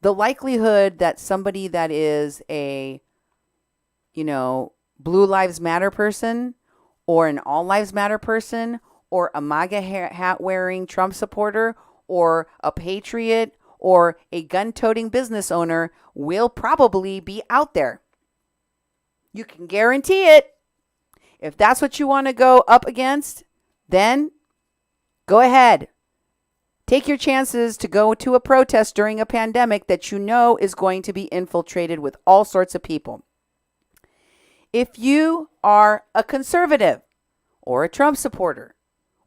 the likelihood that somebody that is a, Blue Lives Matter person or an All Lives Matter person or a MAGA hat wearing Trump supporter or a patriot or a gun-toting business owner will probably be out there. You can guarantee it. If that's what you want to go up against, then go ahead. Take your chances to go to a protest during a pandemic that you know is going to be infiltrated with all sorts of people. If you are a conservative or a Trump supporter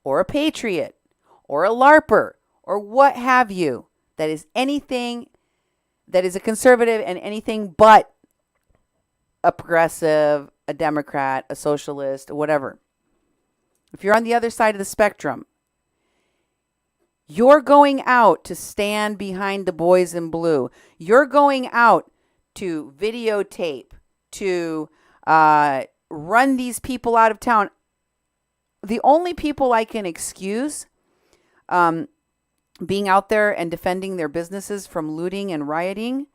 or a patriot or a LARPer or what have you, that is anything that is a conservative and anything but a progressive, a Democrat, a socialist, whatever. If you're on the other side of the spectrum, you're going out to stand behind the boys in blue. You're going out to videotape, to run these people out of town. The only people I can excuse being out there and defending their businesses from looting and rioting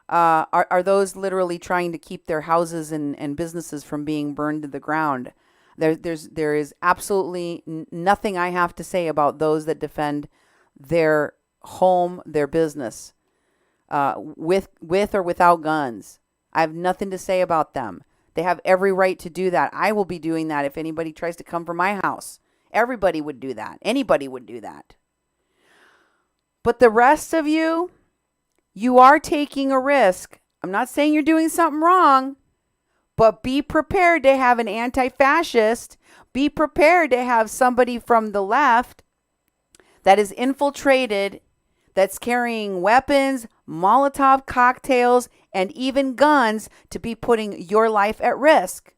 are those literally trying to keep their houses and businesses from being burned to the ground. There is absolutely nothing I have to say about those that defend their home, their business, with or without guns. I have nothing to say about them. They have every right to do that. I will be doing that if anybody tries to come for my house. Everybody would do that. Anybody would do that. But the rest of you, you are taking a risk. I'm not saying you're doing something wrong, but be prepared to have an anti-fascist. Be prepared to have somebody from the left that is infiltrated, that's carrying weapons, Molotov cocktails, and even guns to be putting your life at risk.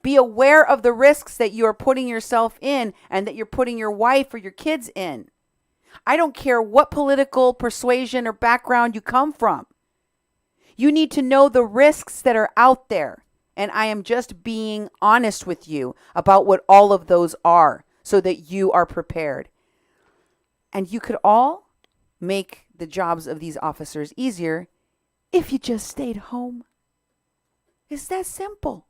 Be aware of the risks that you are putting yourself in and that you're putting your wife or your kids in. I don't care what political persuasion or background you come from. You need to know the risks that are out there. And I am just being honest with you about what all of those are so that you are prepared. And you could all make the jobs of these officers easier if you just stayed home. It's that simple.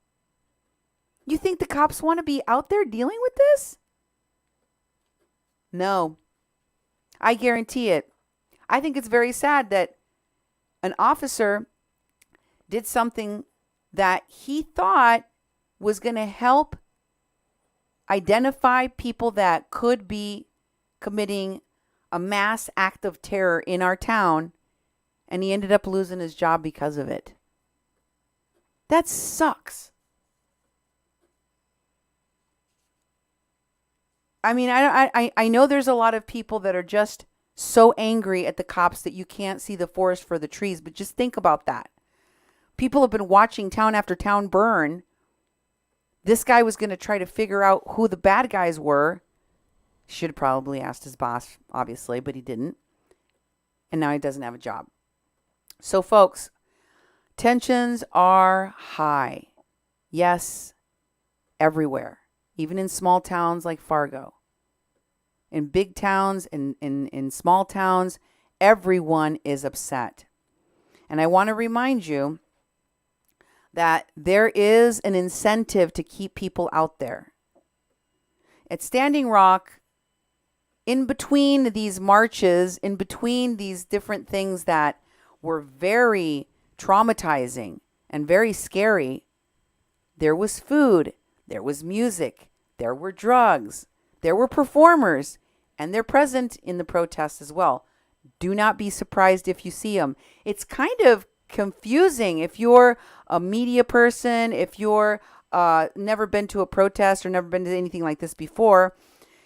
You think the cops want to be out there dealing with this? No. I guarantee it. I think it's very sad that an officer did something that he thought was going to help identify people that could be committing a mass act of terror in our town, and he ended up losing his job because of it. That sucks. I mean, I know there's a lot of people that are just so angry at the cops that you can't see the forest for the trees, but just think about that. People have been watching town after town burn. This guy was going to try to figure out who the bad guys were. Should have probably asked his boss, obviously, but he didn't. And now he doesn't have a job. So, folks, tensions are high. Yes, everywhere. Even in small towns like Fargo. In big towns, in small towns, everyone is upset. And I want to remind you that there is an incentive to keep people out there. At Standing Rock, in between these marches, in between these different things that were very traumatizing and very scary, there was food, there was music, there were drugs, there were performers, and they're present in the protests as well. Do not be surprised if you see them. It's kind of confusing if you're a media person, if you're never been to a protest or never been to anything like this before.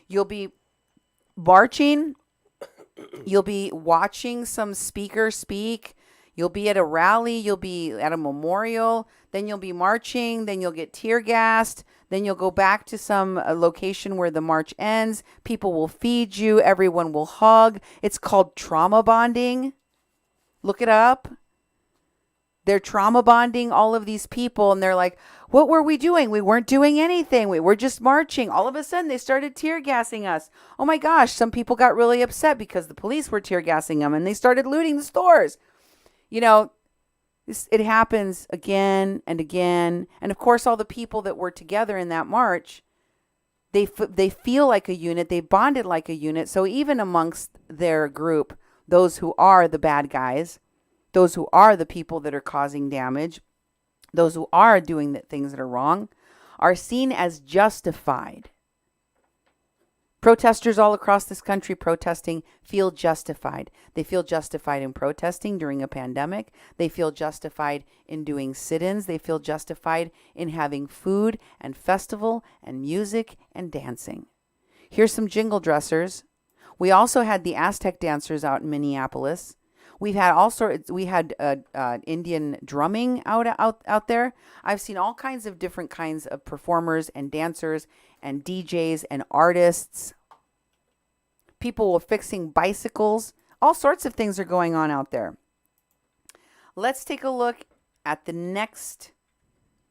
You'll be marching, you'll be watching some speaker speak, you'll be at a rally, you'll be at a memorial, then you'll be marching, then you'll get tear gassed, then you'll go back to some location where the march ends. People will feed you, everyone will hug. It's called trauma bonding. Look it up. They're trauma bonding all of these people, and they're like, what were we doing? We weren't doing anything. We were just marching. All of a sudden, they started tear gassing us. Oh my gosh, some people got really upset because the police were tear gassing them, and they started looting the stores. You know, it happens again and again. And of course, all the people that were together in that march, they feel like a unit. They bonded like a unit. So even amongst their group, those who are the bad guys, those who are the people that are causing damage, those who are doing the things that are wrong, are seen as justified. Protesters all across this country protesting feel justified. They feel justified in protesting during a pandemic. They feel justified in doing sit-ins. They feel justified in having food and festival and music and dancing. Here's some jingle dressers. We also had the Aztec dancers out in Minneapolis. We've had all sorts. We had Indian drumming out there. I've seen all kinds of different kinds of performers and dancers and DJs and artists. People were fixing bicycles. All sorts of things are going on out there. Let's take a look at the next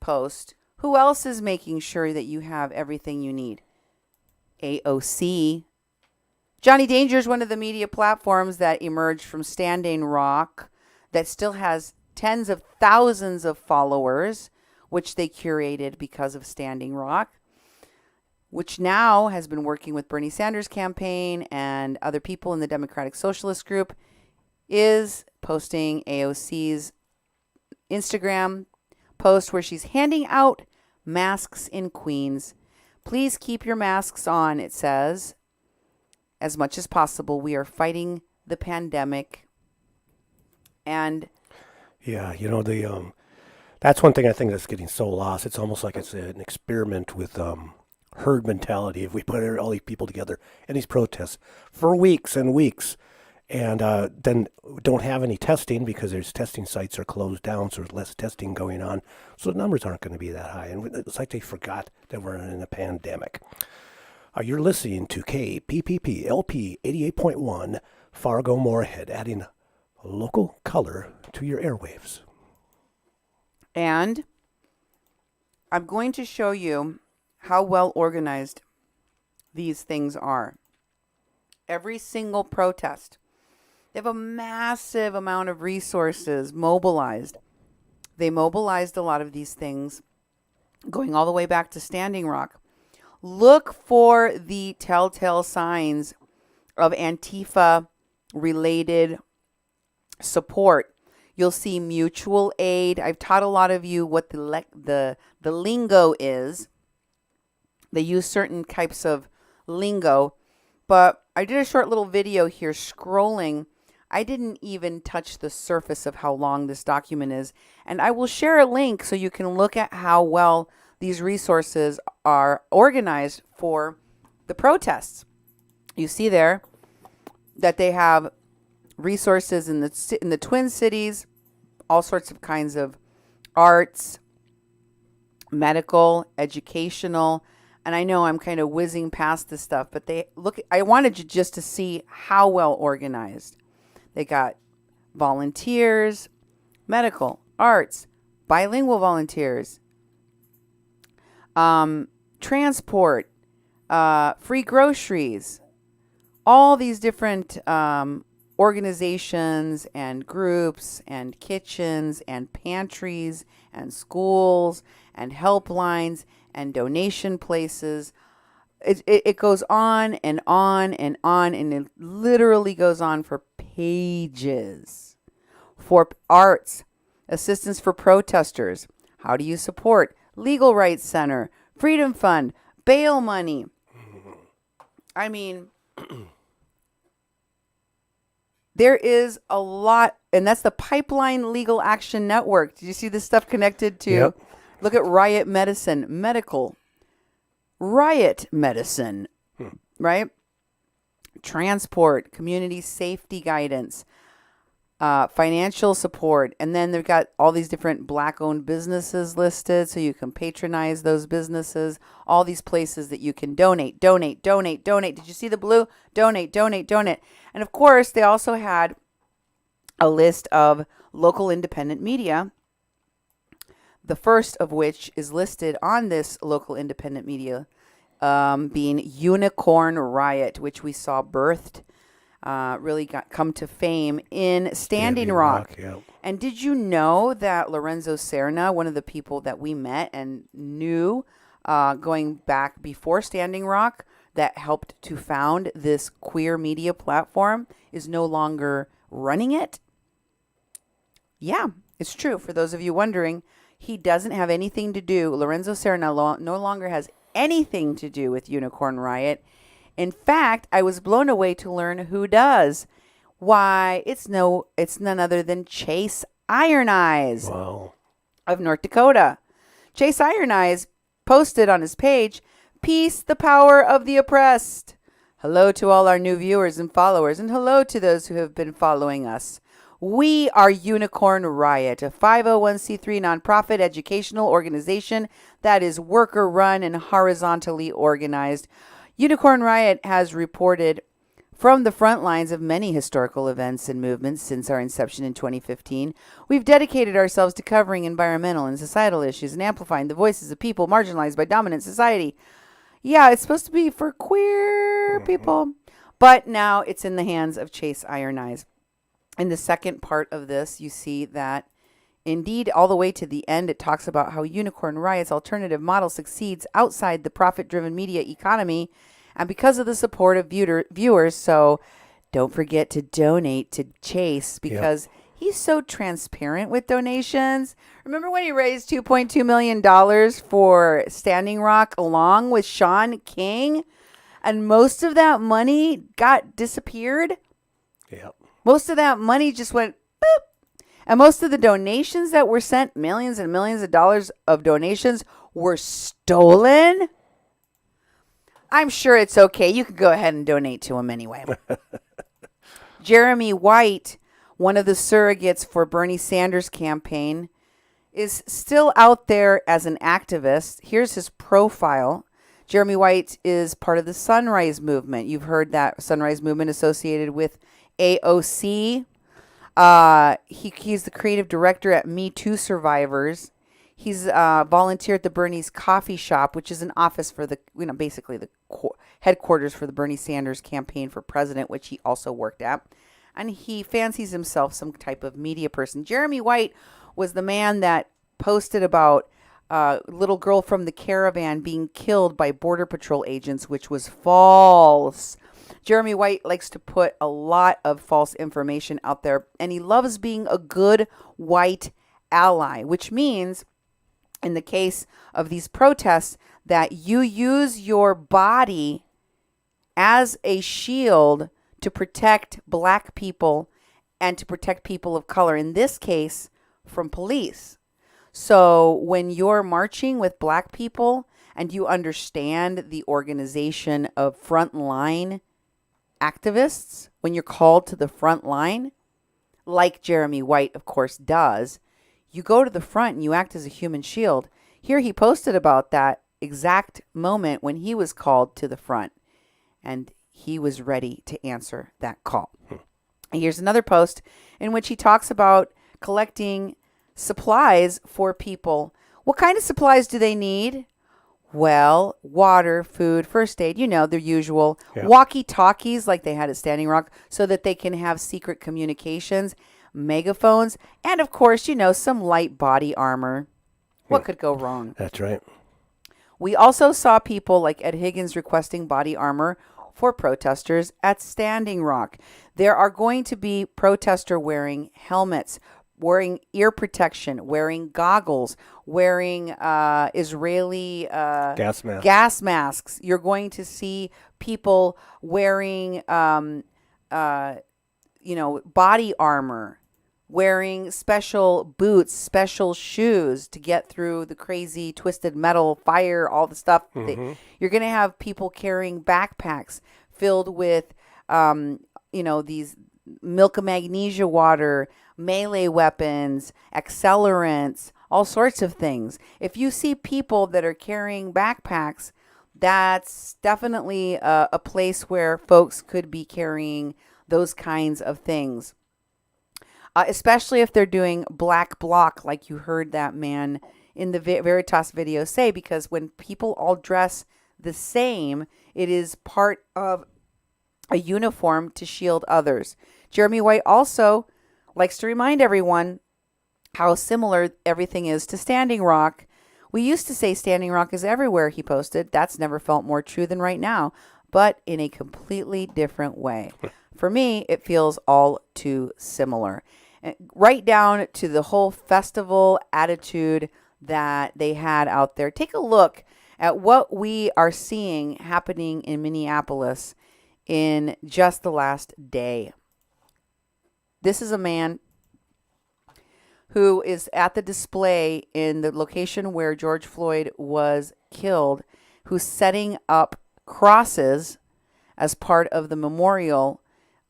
post. Who else is making sure that you have everything you need? AOC. Johnny Danger is one of the media platforms that emerged from Standing Rock that still has tens of thousands of followers, which they curated because of Standing Rock, which now has been working with Bernie Sanders' campaign and other people in the Democratic Socialist Group, is posting AOC's Instagram post where she's handing out masks in Queens. Please keep your masks on, it says. As much as possible, we are fighting the pandemic. And yeah, you know, that's one thing I think that's getting so lost. It's almost like it's an experiment with herd mentality. If we put all these people together in these protests for weeks and weeks, and then don't have any testing because there's testing sites are closed down, so there's less testing going on. So the numbers aren't going to be that high. And it's like they forgot that we're in a pandemic. You're listening to KPPP LP 88.1 Fargo Moorhead, adding local color to your airwaves. And I'm going to show you how well organized these things are. Every single protest, they have a massive amount of resources mobilized. They mobilized a lot of these things going all the way back to Standing Rock. Look for the telltale signs of Antifa-related support. You'll see mutual aid. I've taught a lot of you what the lingo is. They use certain types of lingo, but I did a short little video here scrolling. I didn't even touch the surface of how long this document is, and I will share a link so you can look at how well these resources are organized for the protests. You see there that they have resources in the Twin Cities, all sorts of kinds of arts, medical, educational, and I know I'm kind of whizzing past this stuff, but I wanted you just to see how well organized. They got volunteers, medical, arts, bilingual volunteers, transport, free groceries, all these different organizations and groups and kitchens and pantries and schools and helplines and donation places. It goes on and on and on, and it literally goes on for pages. For arts, assistance for protesters, how do you support? Legal Rights Center, Freedom Fund, bail money. I mean, there is a lot, and that's the Pipeline Legal Action Network. Did you see this stuff connected to? Yep. Look at Riot Medicine, medical. Riot medicine, right? Transport, community safety guidance, financial support. And then they've got all these different Black-owned businesses listed so you can patronize those businesses. All these places that you can donate. Did you see the blue? Donate. And of course, they also had a list of local independent media, the first of which is listed on this local independent media being Unicorn Riot, which we saw birthed, really come to fame in Standing Rock. Yeah. And did you know that Lorenzo Serna, one of the people that we met and knew going back before Standing Rock, that helped to found this queer media platform, is no longer running it? Yeah, it's true. For those of you wondering, he doesn't have anything to do. Lorenzo Serna no longer has anything to do with Unicorn Riot. In fact, I was blown away to learn who does. Why, it's none other than Chase Iron Eyes of North Dakota. Chase Iron Eyes posted on his page, "Peace, the power of the oppressed." Hello to all our new viewers and followers, and hello to those who have been following us. We are Unicorn Riot, a 501c3 nonprofit educational organization that is worker-run and horizontally organized. Unicorn Riot has reported from the front lines of many historical events and movements since our inception in 2015. We've dedicated ourselves to covering environmental and societal issues and amplifying the voices of people marginalized by dominant society. Yeah, it's supposed to be for queer people, but now it's in the hands of Chase Iron Eyes. In the second part of this, you see that indeed, all the way to the end, it talks about how Unicorn Riot's alternative model succeeds outside the profit-driven media economy and because of the support of viewers. So don't forget to donate to Chase because he's so transparent with donations. Remember when he raised $2.2 million for Standing Rock along with Sean King? And most of that money got disappeared? Yep. Most of that money just went boop. And most of the donations that were sent, millions and millions of dollars of donations, were stolen. I'm sure it's okay. You could go ahead and donate to him anyway. Jeremy White, one of the surrogates for Bernie Sanders' campaign, is still out there as an activist. Here's his profile. Jeremy White is part of the Sunrise Movement. You've heard that Sunrise Movement associated with AOC. He's the creative director at Me Too Survivors. He's volunteered at the Bernie's Coffee Shop, which is an office for the, basically the headquarters for the Bernie Sanders campaign for president, which he also worked at. And he fancies himself some type of media person. Jeremy White was the man that posted about a little girl from the caravan being killed by Border Patrol agents, which was false. Jeremy White likes to put a lot of false information out there, and he loves being a good white ally, which means, in the case of these protests, that you use your body as a shield to protect black people and to protect people of color, in this case, from police. So when you're marching with black people and you understand the organization of frontline activists, when you're called to the front line, like Jeremy White, of course, does, you go to the front and you act as a human shield. Here he posted about that exact moment when he was called to the front, and he was ready to answer that call. Here's another post in which he talks about collecting supplies for people. What kind of supplies do they need? Well, water, food, first aid, their usual. Yeah. Walkie-talkies like they had at Standing Rock so that they can have secret communications, megaphones, and of course, some light body armor. What could go wrong? That's right. We also saw people like Ed Higgins requesting body armor for protesters at Standing Rock. There are going to be protesters wearing helmets, wearing ear protection, wearing goggles, wearing Israeli gas masks. You're going to see people wearing, body armor, wearing special boots, special shoes to get through the crazy twisted metal, fire, all the stuff. You're going to have people carrying backpacks filled with, these milk of magnesia water, melee weapons, accelerants, all sorts of things. If you see people that are carrying backpacks, that's definitely a place where folks could be carrying those kinds of things. Especially if they're doing black bloc, like you heard that man in the Veritas video say, because when people all dress the same, it is part of a uniform to shield others. Jeremy White also likes to remind everyone how similar everything is to Standing Rock. We used to say Standing Rock is everywhere, he posted. That's never felt more true than right now, but in a completely different way. For me, it feels all too similar. Right down to the whole festival attitude that they had out there. Take a look at what we are seeing happening in Minneapolis in just the last day. This is a man who is at the display in the location where George Floyd was killed, who's setting up crosses as part of the memorial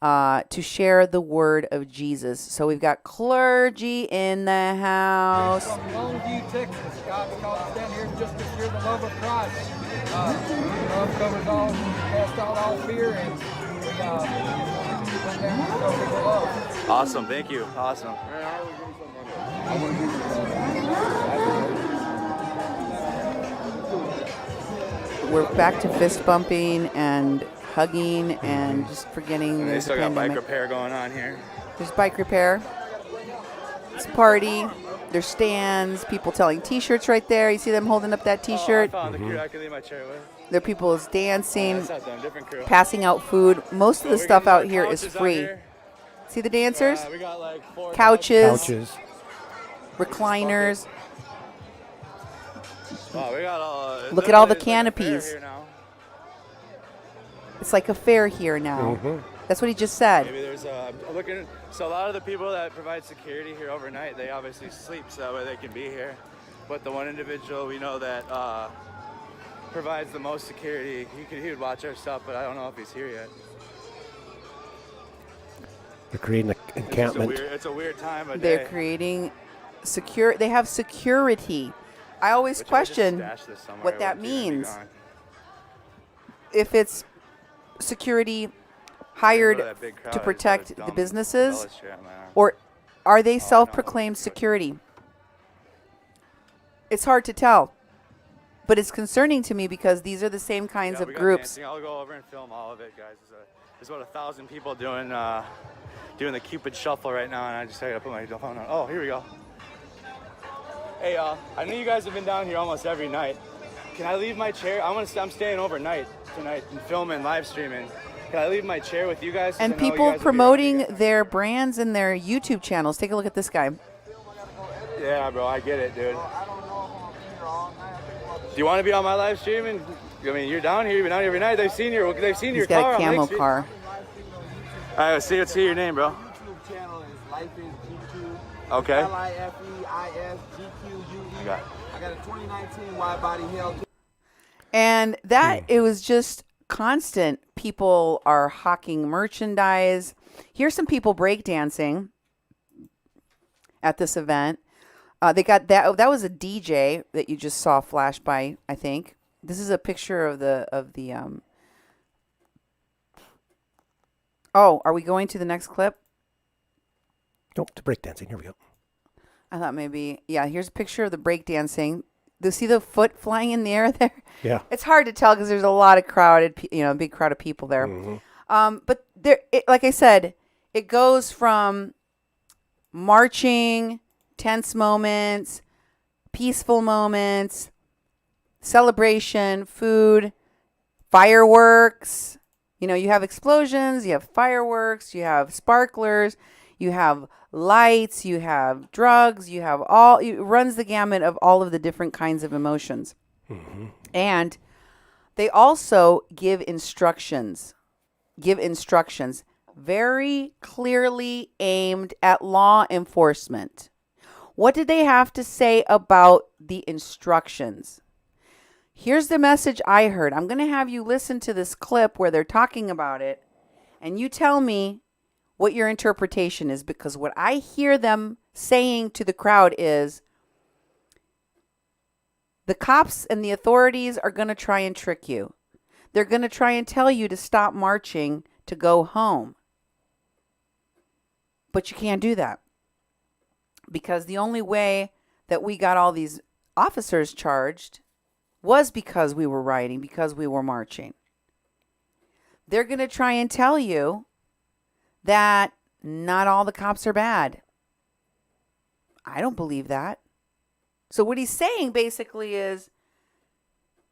to share the word of Jesus. So we've got clergy in the house. From Longview, Texas. God called us down here just to share the love of Christ. Love covers all, cast out all fear, and we went down to show people love. Awesome, thank you. Awesome. We're back to fist bumping and hugging and just forgetting They the still pandemic. got bike repair going on here. There's bike repair. It's a party. There's stands. People telling T-shirts right there. You see them holding up that T-shirt. Oh, I found the crew I could leave my chair with. There are people is dancing, That's not them, different crew. passing out food. Most of the We're stuff getting out here is couches out free. here. See the dancers? We got like 4 Couches, recliners. Wow, we got all, Look at all the literally like a fair canopies. here now. It's like a fair here now. That's what he just said. Maybe there's looking. So a lot of the people that provide security here overnight, they obviously sleep so that way they can be here. But the one individual we know that provides the most security, he would watch our stuff, but I don't know if he's here yet. They're creating an encampment. It's a weird time of They're day. creating they have security. I always Wish I could just question stash this somewhere. what It that wouldn't even be means. gone. If it's security Look hired at that big crowd. to I just protect saw the this dumb businesses, fella straight on my arm. or are they no, self-proclaimed it's good. security? It's hard to tell. But it's concerning to me because these are the same kinds of we got groups. dancing. I'll go over and film all of it, guys. There's about 1,000 people doing the Cupid Shuffle right now, and I just gotta put my phone on. Oh, here we go. Hey, I know you guys have been down here almost every night. Can I leave my chair? I'm staying overnight tonight and filming, live streaming. Can I leave my chair with you guys? And people promoting their brands and their YouTube channels. Take a look at this guy. Yeah, bro, I get it, dude. Do you want to be on my live stream? And I mean, you're down here. You've been down here every night. They've seen your car. He's got a camo car. All right, let's see your name, bro. YouTube channel is Life is GQ. Okay. LIFEISGQUE. I got a 2019 wide body Hellcat. And that it was just constant. People are hawking merchandise. Here's some people breakdancing at this event. They got that was a DJ that you just saw flash by, I think. This is a picture of the Oh, are we going to the next clip? Nope, to breakdancing. Here we go. I thought maybe, yeah, here's a picture of the breakdancing. Do you see the foot flying in the air there? Yeah. It's hard to tell because there's a lot of a big crowd of people there. Mm-hmm. But there, like I said, it goes from marching, tense moments, peaceful moments, celebration, food, fireworks. You know, you have explosions, you have fireworks, you have sparklers, you have lights, you have drugs, you have it runs the gamut of all of the different kinds of emotions. Mm-hmm. And they also give instructions very clearly aimed at law enforcement. What did they have to say about the instructions? Here's the message I heard. I'm going to have you listen to this clip where they're talking about it, and you tell me what your interpretation is, because what I hear them saying to the crowd is the cops and the authorities are going to try and trick you. They're going to try and tell you to stop marching, to go home. But you can't do that, because the only way that we got all these officers charged was because we were rioting, because we were marching. They're going to try and tell you that not all the cops are bad. I don't believe that. So what he's saying basically is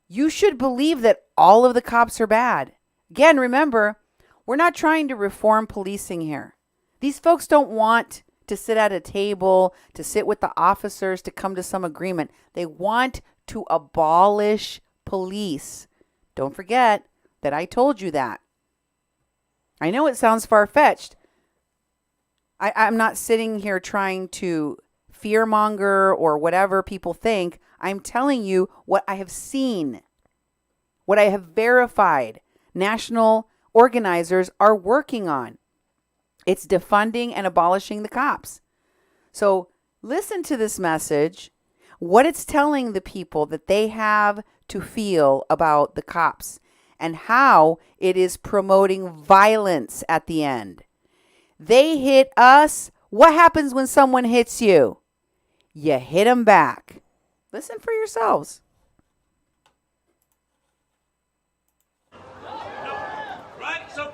you should believe that all of the cops are bad. Again, remember, we're not trying to reform policing here. These folks don't want to sit at a table, to sit with the officers, to come to some agreement. They want to abolish police. Don't forget that I told you that. I know it sounds far-fetched. I'm not sitting here trying to fearmonger or whatever people think. I'm telling you what I have seen, what I have verified. National organizers are working on. It's defunding and abolishing the cops. So listen to this message, what it's telling the people that they have to feel about the cops and how it is promoting violence at the end. They hit us. What happens when someone hits you? You hit them back. Listen for yourselves. Right? So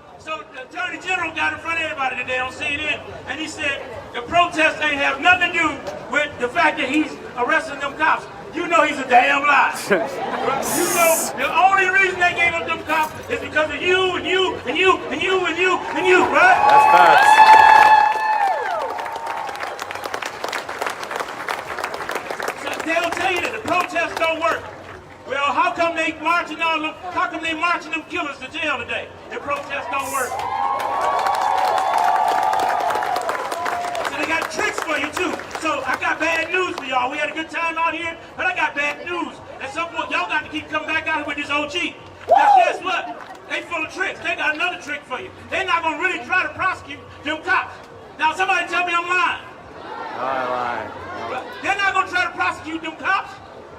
the Attorney General got in front of everybody today on CNN, and he said the protest ain't have nothing to do with the fact that he's arresting them cops. You know he's a damn lie. You know the only reason they gave up them cops is because of you and you and you and you and you and you, right? That's facts. So they'll tell you that the protests don't work. Well, how come they marching all them? How come they marching them killers to jail today? The protests don't work. So they got tricks for you too. So I got bad news for y'all. We had a good time out here, but I got bad news. At some point, y'all got to keep coming back out here with this OG. Because guess what? They full of tricks. They got another trick for you. They're not gonna really try to prosecute them cops. Now somebody tell me I'm lying. I'm lying. They're not gonna try to prosecute them cops.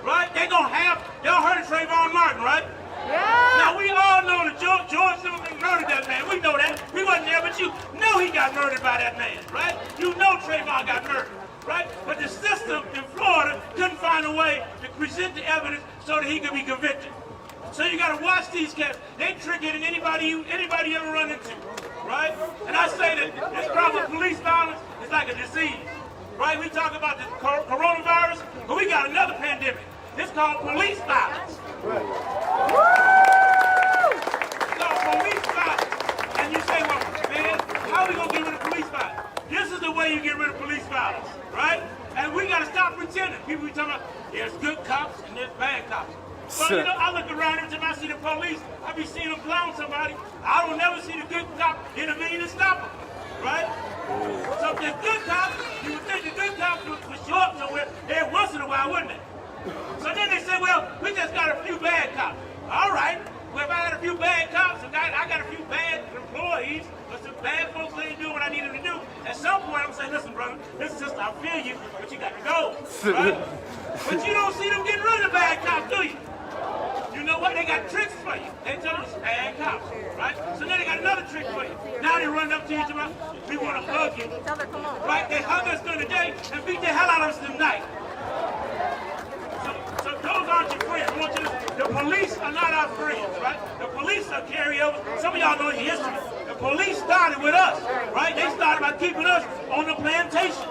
Right? They gonna have, y'all heard of Trayvon Martin, right? Yeah. Now we all know that George Zimmerman murdered that man. We know that. We wasn't there, but you know he got murdered by that man, right? You know Trayvon got murdered, right? But the system in Florida couldn't find find a way to present the evidence so that he can be convicted. So you got to watch these cats. They trickier than anybody you ever run into, right? And I say that this problem of police violence is like a disease, right? We talk about the coronavirus, but we got another pandemic. It's called police violence. Right. It's called police violence. And you say, well, man, how are we going to get rid of police violence? This is the way you get rid of police violence, right? And we got to stop pretending. People be talking about there's good cops and there's bad cops. Well, you know, I look around every time I see the police, I be seeing them clown somebody. I don't never see the good cop intervene and stop them, right? So if there's good cops, you would think the good cops would show up somewhere every once in a while, wouldn't they? So then they say, well, we just got a few bad cops. All right, well, if I got a few bad cops, I got a few bad employees, but some bad folks that ain't doing what I need them to do. At some point, I'm saying, listen, brother, this is just, I feel you, but you got to go, right? But you don't see them getting rid of the bad cops, do you? You know what? They got tricks for you. They tell us bad cops, right? So then they got another trick for you. Now they run up to you and we want to hug you. Right? They hug us during the day and beat the hell out of us tonight. So those aren't your friends. I want you to, the police are not our friends, right? The police are carryover. Some of y'all know the history. The police started with us, right? They started by keeping us on the plantation.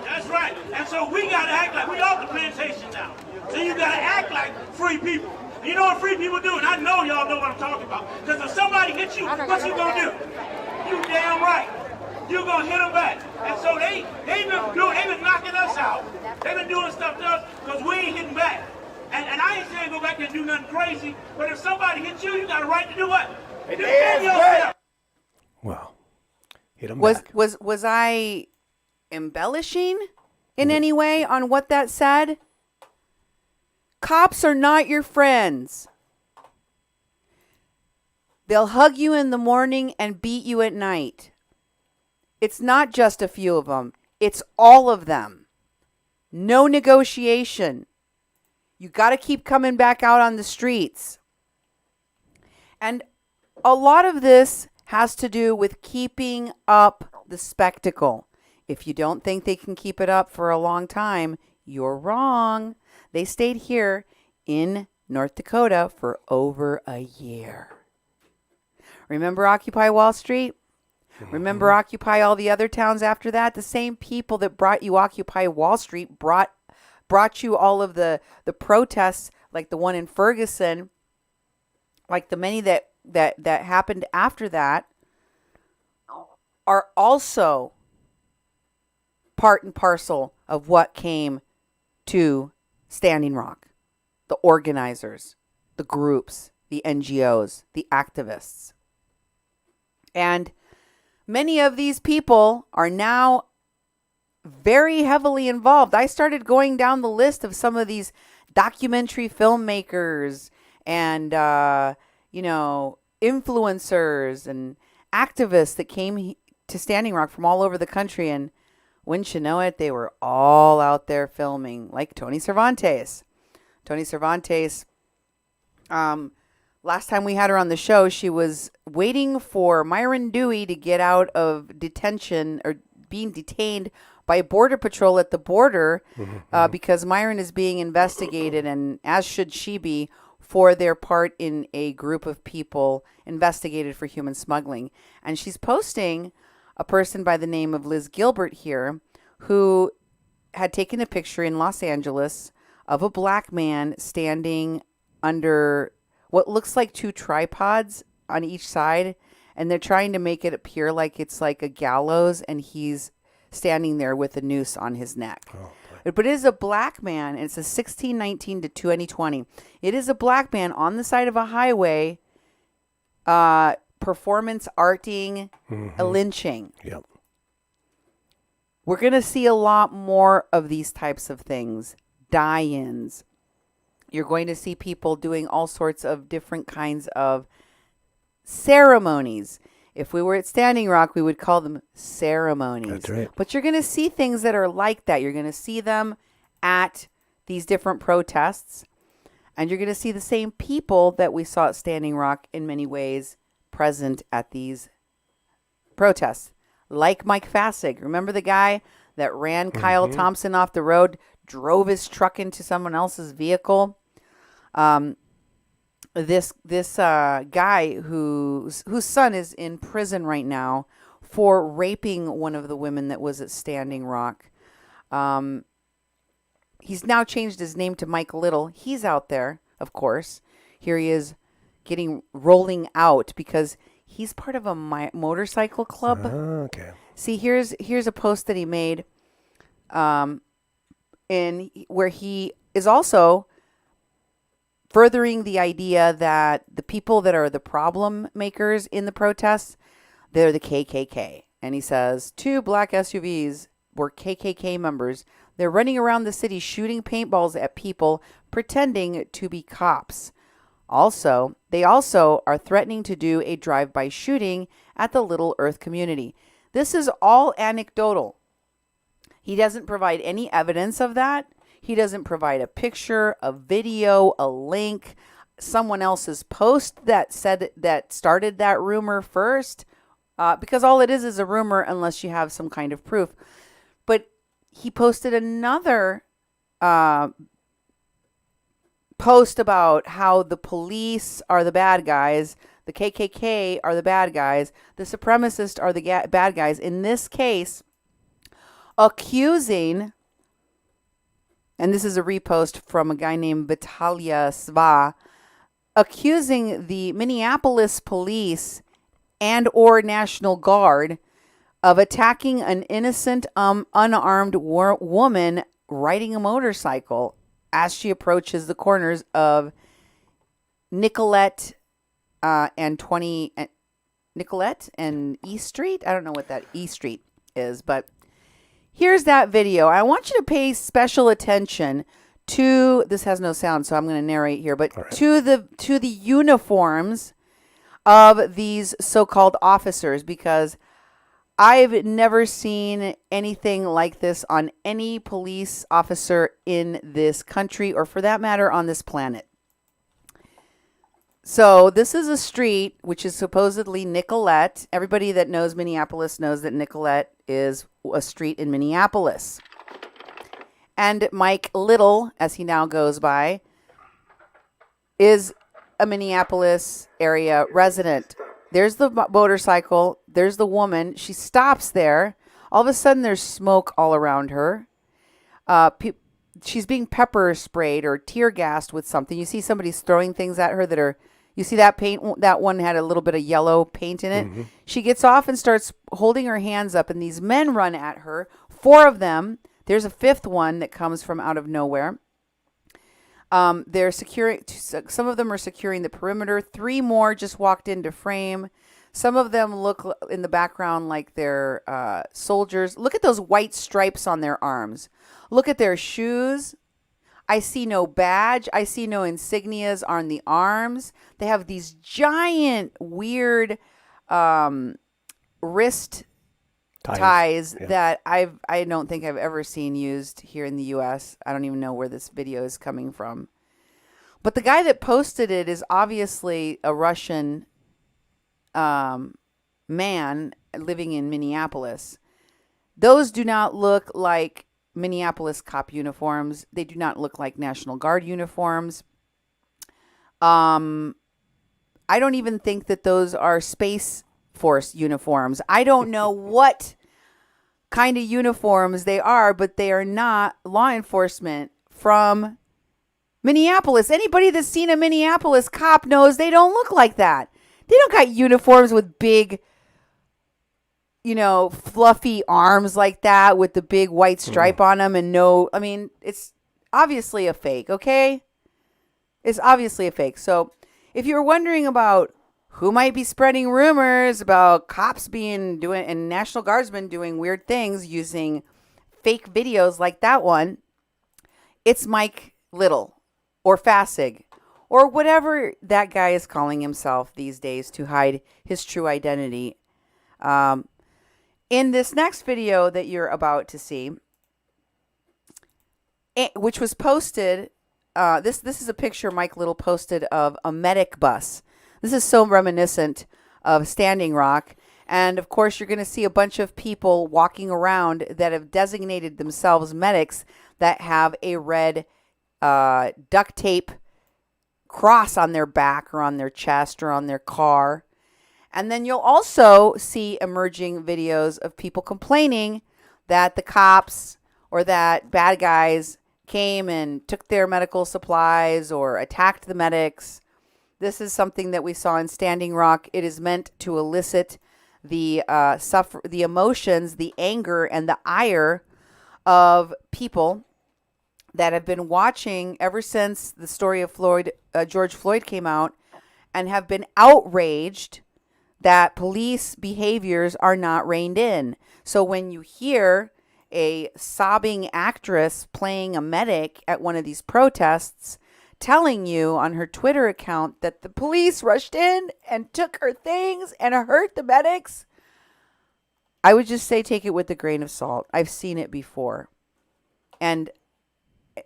That's right. And so we got to act like we off the plantation now. So you got to act like free people. You know what free people do? And I know y'all know what I'm talking about. Because if somebody hits you, what you going to do? You damn right. You going to hit them back. And so they've been knocking us out. They've been doing stuff to us because we ain't hitting back. And I ain't saying go back and do nothing crazy. But if somebody hits you, you got a right to do what? Defend yourself. Well, hit them back. Was I embellishing in any way on what that said? Cops are not your friends. They'll hug you in the morning and beat you at night. It's not just a few of them. It's all of them. No negotiation. You got to keep coming back out on the streets. And a lot of this has to do with keeping up the spectacle. If you don't think they can keep it up for a long time, you're wrong. They stayed here in North Dakota for over a year. Remember Occupy Wall Street? Remember Occupy all the other towns after that? The same people that brought you Occupy Wall Street brought you all of the protests like the one in Ferguson, like the many that happened after that, are also part and parcel of what came to Standing Rock. The organizers, the groups, the NGOs, the activists. And many of these people are now very heavily involved. I started going down the list of some of these documentary filmmakers and, influencers and activists that came to Standing Rock from all over the country. And wouldn't you know it, they were all out there filming, like Tony Cervantes. Tony Cervantes, last time we had her on the show, she was waiting for Myron Dewey to get out of detention or being detained by Border Patrol at the border because Myron is being investigated, and as should she be, for their part in a group of people investigated for human smuggling. And she's posting a person by the name of Liz Gilbert here who had taken a picture in Los Angeles of a black man standing under what looks like two tripods on each side, and they're trying to make it appear like it's like a gallows, and he's standing there with a noose on his neck. But it is a black man, and it's a 1619 to 2020. It is a black man on the side of a highway, performance arting a lynching. Yep. We're going to see a lot more of these types of things, die-ins. You're going to see people doing all sorts of different kinds of ceremonies. If we were at Standing Rock, we would call them ceremonies. That's right. But you're going to see things that are like that. You're going to see them at these different protests. And you're going to see the same people that we saw at Standing Rock in many ways present at these protests. Like Mike Fassig. Remember the guy that ran Kyle Thompson off the road, drove his truck into someone else's vehicle. This guy whose son is in prison right now for raping one of the women that was at Standing Rock. He's now changed his name to Mike Little. He's out there, of course. Here he is rolling out because he's part of a motorcycle club. Okay. See, here's a post that he made in where he is also furthering the idea that the people that are the problem makers in the protests, they're the KKK. And he says, 2 black SUVs were KKK members. They're running around the city shooting paintballs at people, pretending to be cops. They also are threatening to do a drive-by shooting at the Little Earth community. This is all anecdotal. He doesn't provide any evidence of that. He doesn't provide a picture, a video, a link, someone else's post that started that rumor first, because all it is a rumor unless you have some kind of proof. But he posted another post about how the police are the bad guys, the KKK are the bad guys, the supremacists are the bad guys. In this case, accusing, and this is a repost from a guy named Vitalia Sva, accusing the Minneapolis police and or National Guard of attacking an innocent, unarmed woman riding a motorcycle as she approaches the corners of Nicolette and E Street. I don't know what that E Street is, but here's that video. I want you to pay special attention to, this has no sound, so I'm going to narrate here, but right, to the uniforms of these so-called officers, because I've never seen anything like this on any police officer in this country, or for that matter, on this planet. So this is a street, which is supposedly Nicolette. Everybody that knows Minneapolis knows that Nicolette is a street in Minneapolis. And Mike Little, as he now goes by, is a Minneapolis area resident. There's the motorcycle. There's the woman. She stops there. All of a sudden, there's smoke all around her. She's being pepper sprayed or tear gassed with something. You see somebody's throwing things at her that are, you see that paint? That one had a little bit of yellow paint in it. Mm-hmm. She gets off and starts holding her hands up, and these men run at her. 4 of them. There's a 5th one that comes from out of nowhere. They're securing, some of them are securing the perimeter. 3 more just walked into frame. Some of them look in the background like they're soldiers. Look at those white stripes on their arms. Look at their shoes. I see no badge. I see no insignias on the arms. They have these giant, weird wrist ties yeah, that I don't think I've ever seen used here in the U.S. I don't even know where this video is coming from. But the guy that posted it is obviously a Russian man living in Minneapolis. Those do not look like Minneapolis cop uniforms. They do not look like National Guard uniforms. I don't even think that those are Space Force uniforms. I don't know what kind of uniforms they are, but they are not law enforcement from Minneapolis. Anybody that's seen a Minneapolis cop knows they don't look like that. They don't got uniforms with big, fluffy arms like that with the big white stripe on them and it's obviously a fake, okay? It's obviously a fake. So if you're wondering about who might be spreading rumors about cops and National Guardsmen doing weird things using fake videos like that one, it's Mike Little or Fasig or whatever that guy is calling himself these days to hide his true identity. In this next video that you're about to see, which was posted, this is a picture Mike Little posted of a medic bus. This is so reminiscent of Standing Rock. And, of course, you're going to see a bunch of people walking around that have designated themselves medics that have a red duct tape cross on their back or on their chest or on their car. And then you'll also see emerging videos of people complaining that the cops or that bad guys came and took their medical supplies or attacked the medics. This is something that we saw in Standing Rock. It is meant to elicit the emotions, the anger, and the ire of people that have been watching ever since the story of George Floyd came out, and have been outraged that police behaviors are not reined in. So when you hear a sobbing actress playing a medic at one of these protests telling you on her Twitter account that the police rushed in and took her things and hurt the medics, I would just say take it with a grain of salt. I've seen it before. And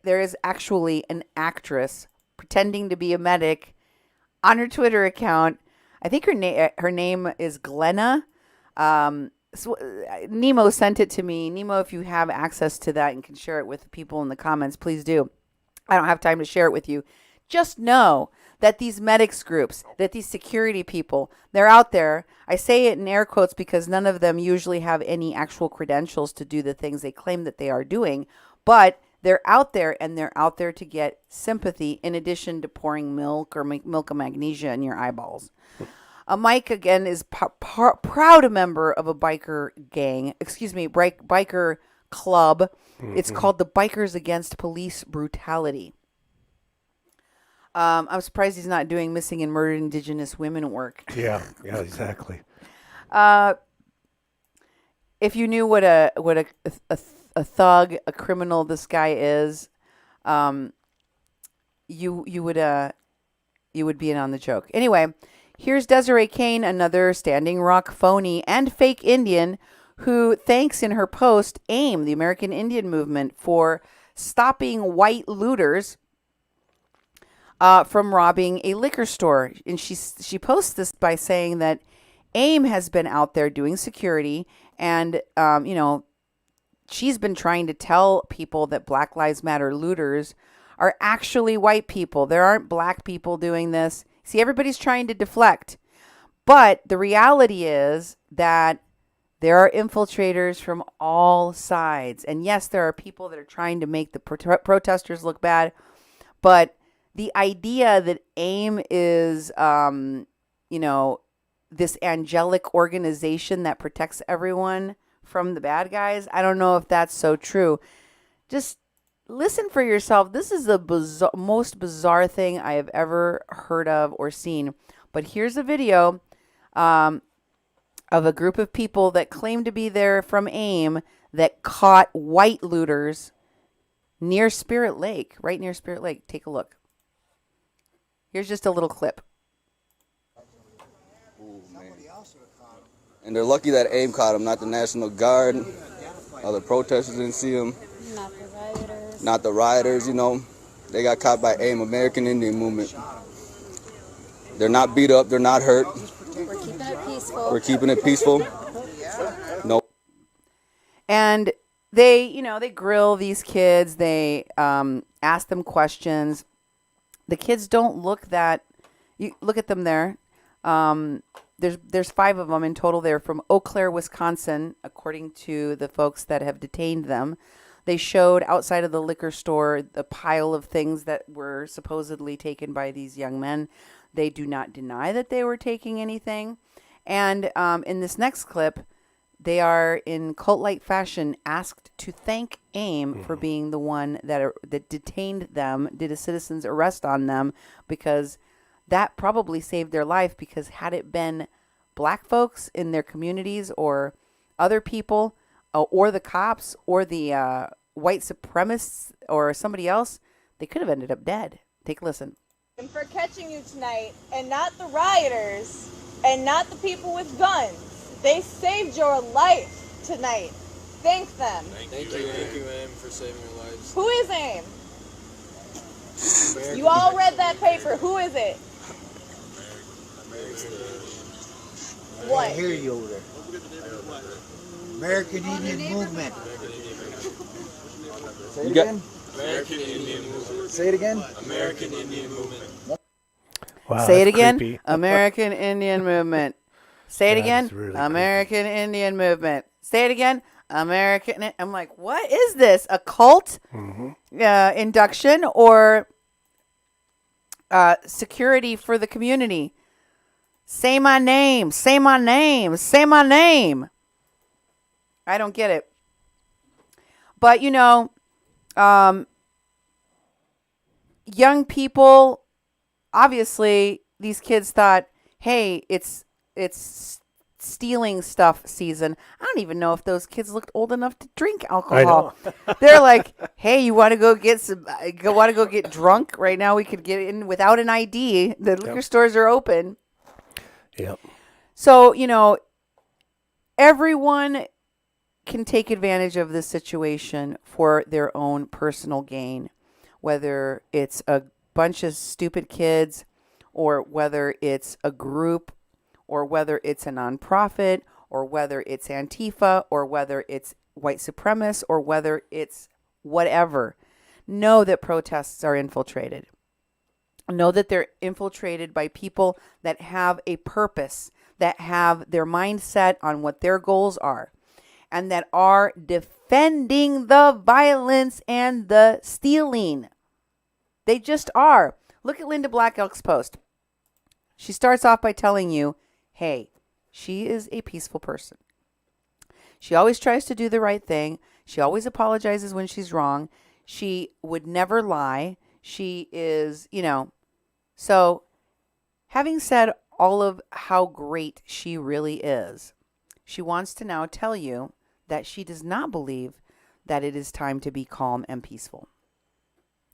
there is actually an actress pretending to be a medic on her Twitter account. I think her name is Glenna. Nemo sent it to me. Nemo, if you have access to that and can share it with people in the comments, please do. I don't have time to share it with you. Just know that these medics groups, that these security people, they're out there. I say it in air quotes because none of them usually have any actual credentials to do the things they claim that they are doing. But they're out there, and they're out there to get sympathy in addition to pouring milk or milk of magnesia in your eyeballs. Mike, again, is proud a member of a biker club. It's called the Bikers Against Police Brutality. I'm surprised he's not doing missing and murdered Indigenous women work. Yeah, exactly. If you knew what a thug, a criminal this guy is, you would be in on the joke. Anyway, here's Desiree Kane, another Standing Rock phony and fake Indian, who thanks in her post AIM, the American Indian Movement, for stopping white looters from robbing a liquor store. And she posts this by saying that AIM has been out there doing security, and she's been trying to tell people that Black Lives Matter looters are actually white people. There aren't black people doing this. See, everybody's trying to deflect. But the reality is that there are infiltrators from all sides. And yes, there are people that are trying to make the protesters look bad. But the idea that AIM is, this angelic organization that protects everyone from the bad guys, I don't know if that's so true. Just listen for yourself. This is the most bizarre thing I have ever heard of or seen. But here's a video of a group of people that claim to be there from AIM that caught white looters near Spirit Lake, right near Spirit Lake. Take a look. Here's just a little clip. Ooh, man. And they're lucky that AIM caught him, not the National Guard. Other protesters didn't see him. Not the rioters, They got caught by AIM, American Indian Movement. They're not beat up. They're not hurt. We're keeping it peaceful. We're keeping it peaceful. No. And they grill these kids. They ask them questions. The kids don't look that. You look at them there. There's 5 of them in total. They're from Eau Claire, Wisconsin, according to the folks that have detained them. They showed outside of the liquor store the pile of things that were supposedly taken by these young men. They do not deny that they were taking anything. And in this next clip, they are in cult-like fashion asked to thank AIM for being the one that detained them, did a citizen's arrest on them, because that probably saved their life. Because had it been black folks in their communities or other people or the cops or the white supremacists or somebody else, they could have ended up dead. Take a listen. And for catching you tonight, and not the rioters, and not the people with guns. They saved your life tonight. Thank them. Thank you, AIM, for saving your lives. Who is AIM? You all read that paper. Who is it? What? I hear you over there. American Indian Movement. Say it got- again. American Indian Movement. Say it again. American Indian Movement. Wow, Say it that's again. creepy. American Indian Movement. Say it That again. is really American Indian Movement. Say it again. American. I'm like, what is this? A cult induction or security for the community? Say my name. Say my name. Say my name. I don't get it. But, you know, young people, obviously, these kids thought, hey, it's stealing stuff season. I don't even know if those kids looked old enough to drink alcohol. They're like, hey, you want to go get get drunk right now? We could get in without an ID. The liquor stores are open. Yep. So, you know, everyone can take advantage of this situation for their own personal gain, whether it's a bunch of stupid kids or whether it's a group or whether it's a nonprofit or whether it's Antifa or whether it's white supremacists or whether it's whatever. Know that protests are infiltrated. Know that they're infiltrated by people that have a purpose, that have their mindset on what their goals are, and that are defending the violence and the stealing. They just are. Look at Linda Black Elk's post. She starts off by telling you, hey, she is a peaceful person. She always tries to do the right thing. She always apologizes when she's wrong. She would never lie. She is, you know. So, having said all of how great she really is, she wants to now tell you that she does not believe that it is time to be calm and peaceful.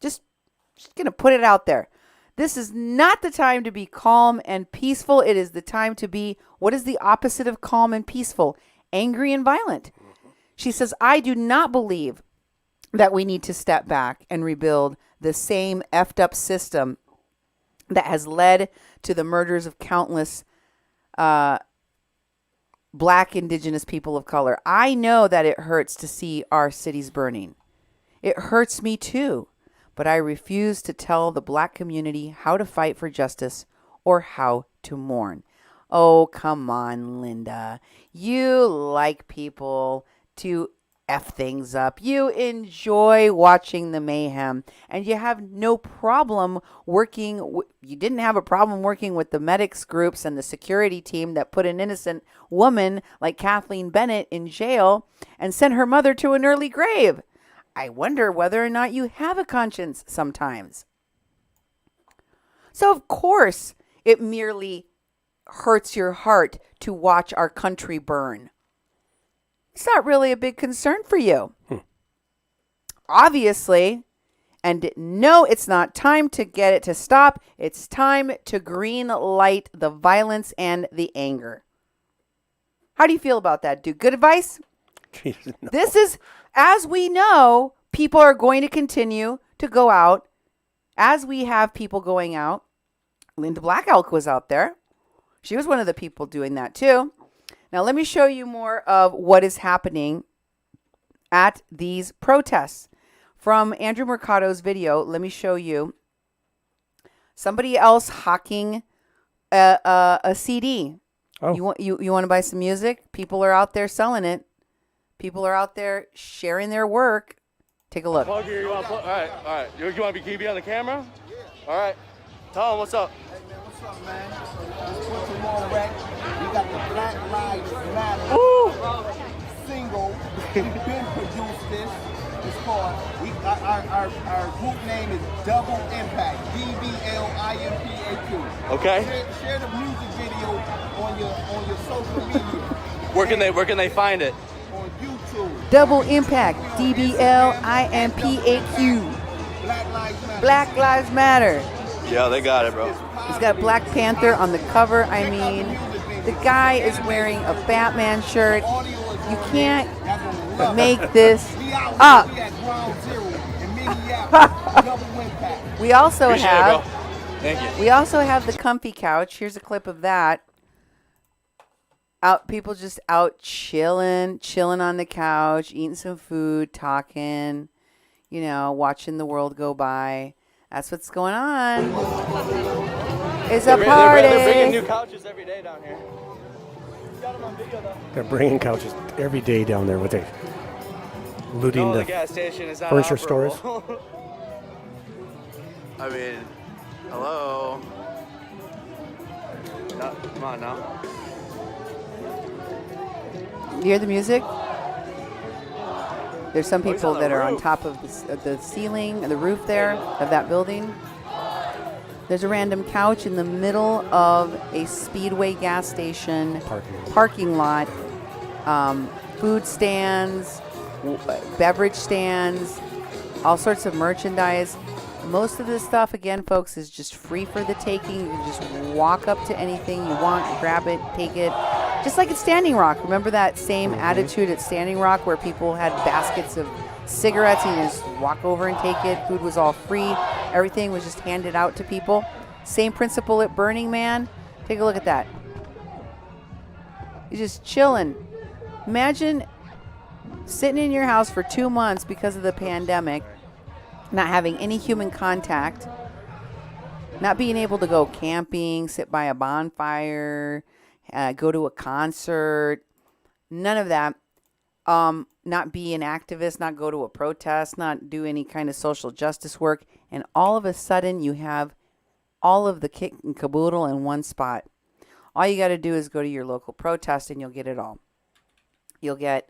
Just going to put it out there. This is not the time to be calm and peaceful. It is the time to be, what is the opposite of calm and peaceful? Angry and violent. She says, I do not believe that we need to step back and rebuild the same effed up system that has led to the murders of countless Black, Indigenous people of color. I know that it hurts to see our cities burning. It hurts me too. But I refuse to tell the Black community how to fight for justice or how to mourn. Oh, come on, Linda. You like people to F things up. You enjoy watching the mayhem. And you have no problem you didn't have a problem working with the medics groups and the security team that put an innocent woman like Kathleen Bennett in jail and sent her mother to an early grave. I wonder whether or not you have a conscience sometimes. So, of course, it merely hurts your heart to watch our country burn. It's not really a big concern for you. Obviously, and no, it's not time to get it to stop. It's time to green light the violence and the anger. How do you feel about that, dude? Good advice? Jesus, no. This is, as we know, people are going to continue to go out. As we have people going out, Linda Black Elk was out there. She was one of the people doing that too. Now, let me show you more of what is happening at these protests. From Andrew Mercado's video, let me show you somebody else hawking a CD. Oh. You want to buy some music? People are out there selling it. People are out there sharing their work. Take a look. All right. You want to be KB on the camera? All right. Tell him what's up. Hey man, what's up, man? Just put some more rec. We got the Black Lives Matter single. We've been produced this. It's called, our group name is Double Impact. DBLIMPAQ. Okay. Share the music video on your social media. Where can they find it? On YouTube. Double Impact. DBLIMPAQ. Black Lives Matter. Black Lives Matter. Yeah, they got it, bro. He's got Black Panther on the cover. I mean, the guy is wearing a Batman shirt. You can't make this up. We also have the comfy couch. Here's a clip of that. People just out chilling on the couch, eating some food, talking. watching the world go by. That's what's going on. It's They're a party. They're bringing new couches every day down here. Got them on video though. They're bringing couches every day down there with they looting No, the the gas station is not furniture operable. stores. I mean, hello. No, come on now. You hear the music? There's some he's people on the that are on roof. top of the ceiling, the roof there of that building. There's a random couch in the middle of a Speedway gas station parking lot. Food stands, beverage stands, all sorts of merchandise. Most of this stuff, again, folks, is just free for the taking. You can just walk up to anything you want, grab it, take it. Just like at Standing Rock. Remember that same attitude at Standing Rock where people had baskets of cigarettes and you just walk over and take it? Food was all free. Everything was just handed out to people. Same principle at Burning Man. Take a look at that. You're just chilling. Imagine sitting in your house for 2 months because of the pandemic, not having any human contact, not being able to go camping, sit by a bonfire, go to a concert, none of that. Not be an activist, not go to a protest, not do any kind of social justice work. And all of a sudden you have all of the kit and caboodle in one spot. All you got to do is go to your local protest and you'll get it all. You'll get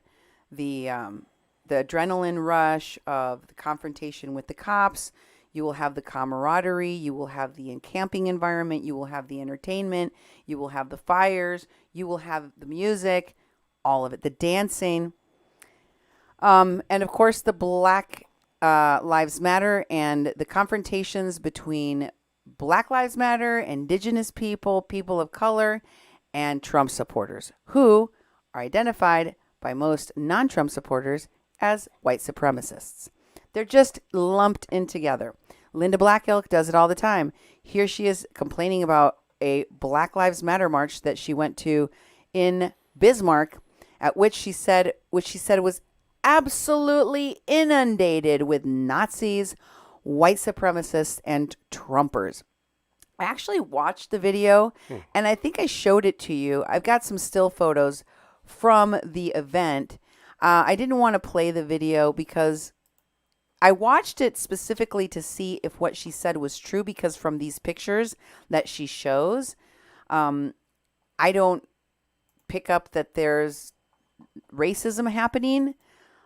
the adrenaline rush of the confrontation with the cops. You will have the camaraderie. You will have the encamping environment. You will have the entertainment. You will have the fires. You will have the music, all of it, the dancing. And of course, the Black Lives Matter and the confrontations between Black Lives Matter, Indigenous people, people of color, and Trump supporters, who are identified by most non-Trump supporters as white supremacists. They're just lumped in together. Linda Black Elk does it all the time. Here she is complaining about a Black Lives Matter march that she went to in Bismarck, at which she said was absolutely inundated with Nazis, white supremacists, and Trumpers. I actually watched the video, and I think I showed it to you. I've got some still photos from the event. I didn't want to play the video because I watched it specifically to see if what she said was true, because from these pictures that she shows, I don't pick up that there's racism happening.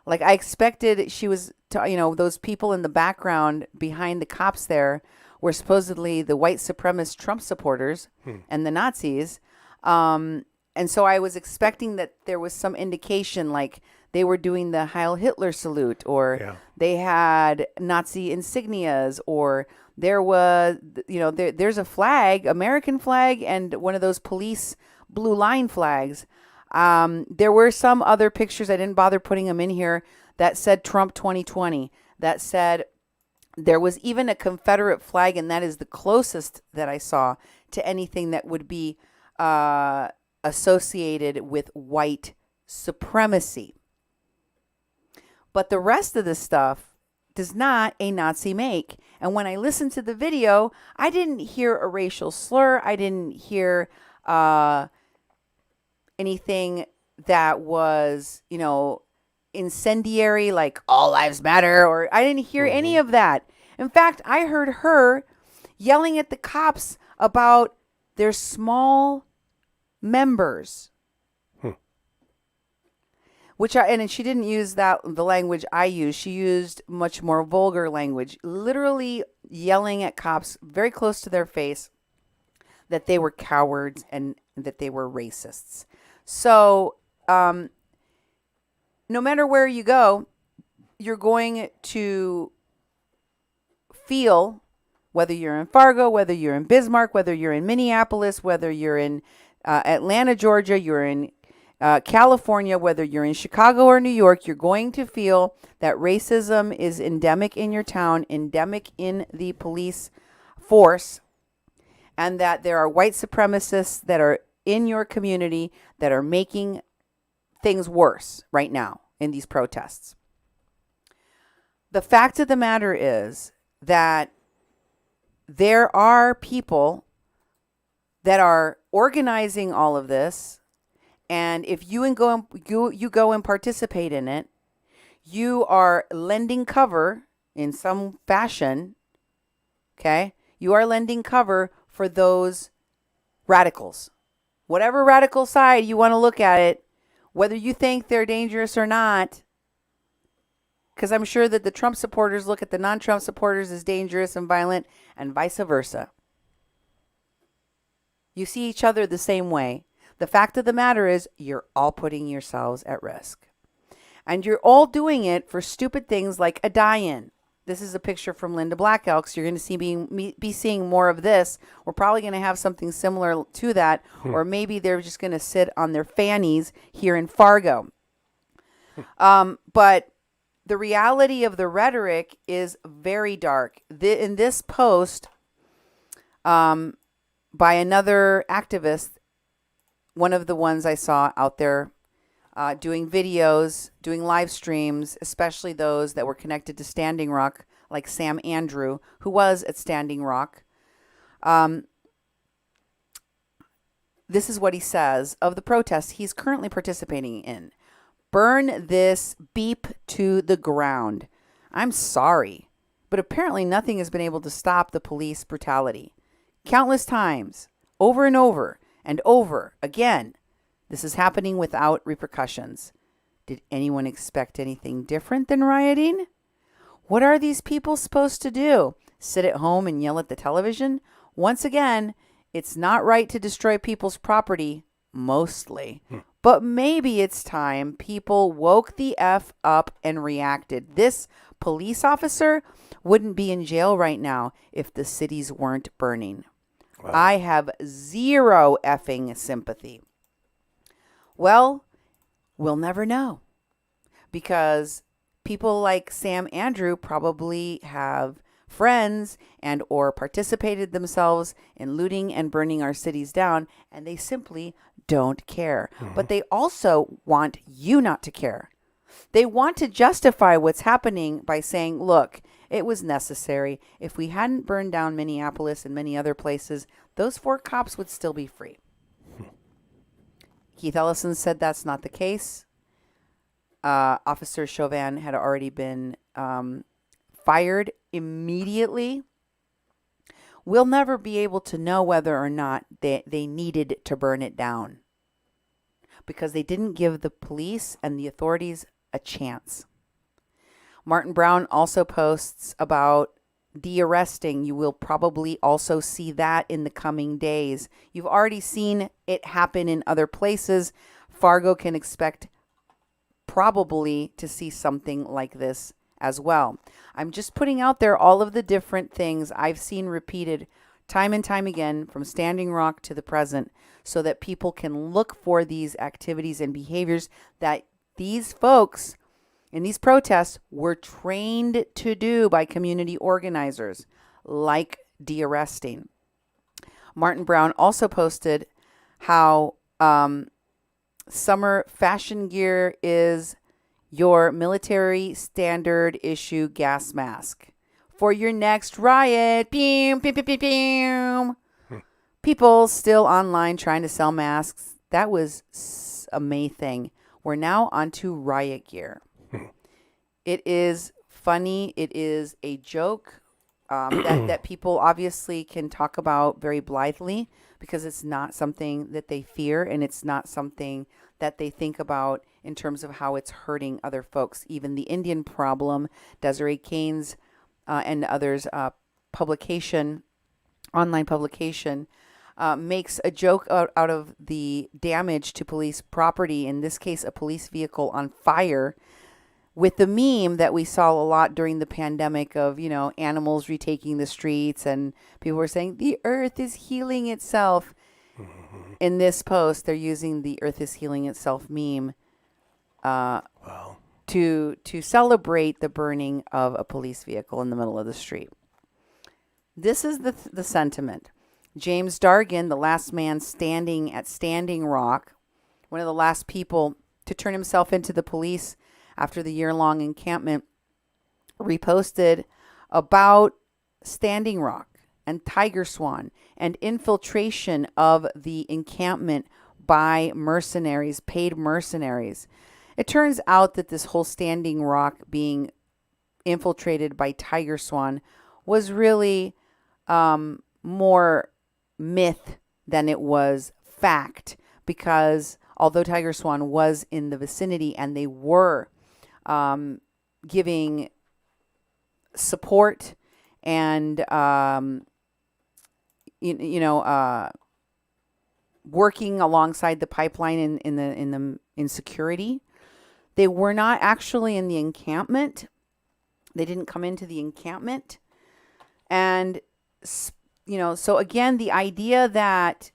Like, I expected she was, those people in the background behind the cops there were supposedly the white supremacist Trump supporters and the Nazis. And so I was expecting that there was some indication, like they were doing the Heil Hitler salute, or they had Nazi insignias, or there was, there's a flag, American flag, and one of those police blue line flags. There were some other pictures, I didn't bother putting them in here, that said Trump 2020, that said there was even a Confederate flag, and that is the closest that I saw to anything that would be associated with white supremacy. But the rest of the stuff does not a Nazi make. And when I listened to the video, I didn't hear a racial slur. I didn't hear anything that was, incendiary, like all lives matter, or I didn't hear any of that. In fact, I heard her yelling at the cops about their small members. And she didn't use the language I used. She used much more vulgar language, literally yelling at cops very close to their face that they were cowards and that they were racists. So, no matter where you go, you're going to feel, whether you're in Fargo, whether you're in Bismarck, whether you're in Minneapolis, whether you're in Atlanta, Georgia, you're in California, whether you're in Chicago or New York, you're going to feel that racism is endemic in your town, endemic in the police force, and that there are white supremacists that are in your community that are making things worse right now in these protests. The fact of the matter is that there are people that are organizing all of this, and if you go and participate in it, you are lending cover in some fashion. Okay, you are lending cover for those radicals, whatever radical side you want to look at it, whether you think they're dangerous or not. Because I'm sure that the Trump supporters look at the non-Trump supporters as dangerous and violent, and vice versa. You see each other the same way. The fact of the matter is, you're all putting yourselves at risk. And you're all doing it for stupid things like a die-in. This is a picture from Linda Black Elk. So you're going to be seeing more of this. We're probably going to have something similar to that. Or maybe they're just going to sit on their fannies here in Fargo. But the reality of the rhetoric is very dark. In this post by another activist, one of the ones I saw out there doing videos, doing live streams, especially those that were connected to Standing Rock, like Sam Andrew, who was at Standing Rock. This is what he says of the protests he's currently participating in. Burn this beep to the ground. I'm sorry, but apparently nothing has been able to stop the police brutality. Countless times, over and over and over again, this is happening without repercussions. Did anyone expect anything different than rioting? What are these people supposed to do? Sit at home and yell at the television? Once again, it's not right to destroy people's property, mostly. But maybe it's time people woke the F up and reacted. This police officer wouldn't be in jail right now if the cities weren't burning. Wow. I have zero effing sympathy. Well, we'll never know, because people like Sam Andrew probably have friends and or participated themselves in looting and burning our cities down, and they simply don't care. But they also want you not to care. They want to justify what's happening by saying, look, it was necessary. If we hadn't burned down Minneapolis and many other places, those 4 cops would still be free. Keith Ellison said that's not the case. Officer Chauvin had already been fired immediately. We'll never be able to know whether or not they needed to burn it down, because they didn't give the police and the authorities a chance. Martin Brown also posts about de-arresting. You will probably also see that in the coming days. You've already seen it happen in other places. Fargo can expect probably to see something like this as well. I'm just putting out there all of the different things I've seen repeated time and time again from Standing Rock to the present, so that people can look for these activities and behaviors that these folks in these protests were trained to do by community organizers, like de-arresting. Martin Brown also posted how summer fashion gear is your military standard issue gas mask for your next riot. Pew, pew, pew, pew, pew. People still online trying to sell masks. That was a May thing. We're now on to riot gear. It is funny. It is a joke that people obviously can talk about very blithely, because it's not something that they fear, and it's not something that they think about in terms of how it's hurting other folks. Even the Indian Problem, Desiree Kane's and others' online publication, makes a joke out of the damage to police property, in this case a police vehicle on fire, with the meme that we saw a lot during the pandemic of, animals retaking the streets, and people were saying the earth is healing itself. In this post, they're using the earth is healing itself meme to celebrate the burning of a police vehicle in the middle of the street. This is the sentiment. James Dargan, the last man standing at Standing Rock, one of the last people to turn himself into the police after the year-long encampment, reposted about Standing Rock and Tiger Swan and infiltration of the encampment by mercenaries, paid mercenaries. It turns out that this whole Standing Rock being infiltrated by Tiger Swan was really more myth than it was fact, because although Tiger Swan was in the vicinity and they were giving support and working alongside the pipeline in security, they were not actually in the encampment. They didn't come into the encampment. And, so again, the idea that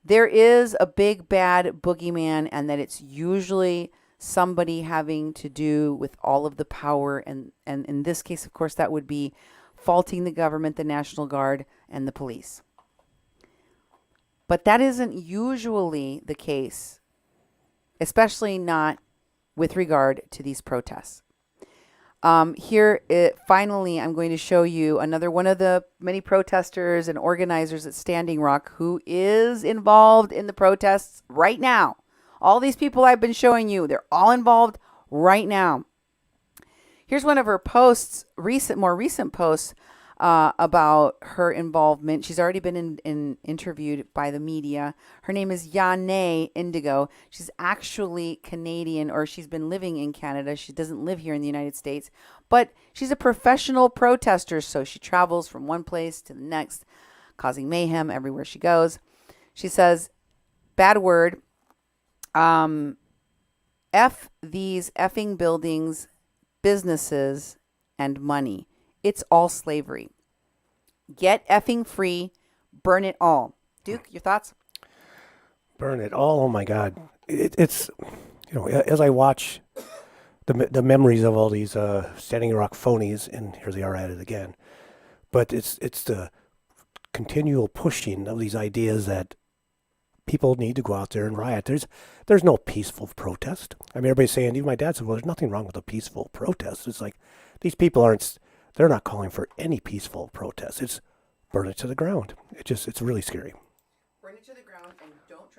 there is a big bad boogeyman and that it's usually somebody having to do with all of the power. And in this case, of course, that would be faulting the government, the National Guard, and the police. But that isn't usually the case, especially not with regard to these protests. Finally, I'm going to show you another one of the many protesters and organizers at Standing Rock who is involved in the protests right now. All these people I've been showing you, they're all involved right now. Here's one of her posts, more recent posts about her involvement. She's already been interviewed by the media. Her name is Yane Indigo. She's actually Canadian, or she's been living in Canada. She doesn't live here in the United States, but she's a professional protester, so she travels from one place to the next, causing mayhem everywhere she goes. She says, bad word, F these effing buildings, businesses, and money. It's all slavery. Get effing free. Burn it all. Duke, your thoughts? Burn it all. Oh my God. It's, as I watch the memories of all these Standing Rock phonies, and here they are at it again. But it's the continual pushing of these ideas that people need to go out there and riot. There's no peaceful protest. I mean, everybody's saying, even my dad said, well, there's nothing wrong with a peaceful protest. It's like, these people they're not calling for any peaceful protest. It's burn it to the ground. It's really scary. Burn it to the ground and don't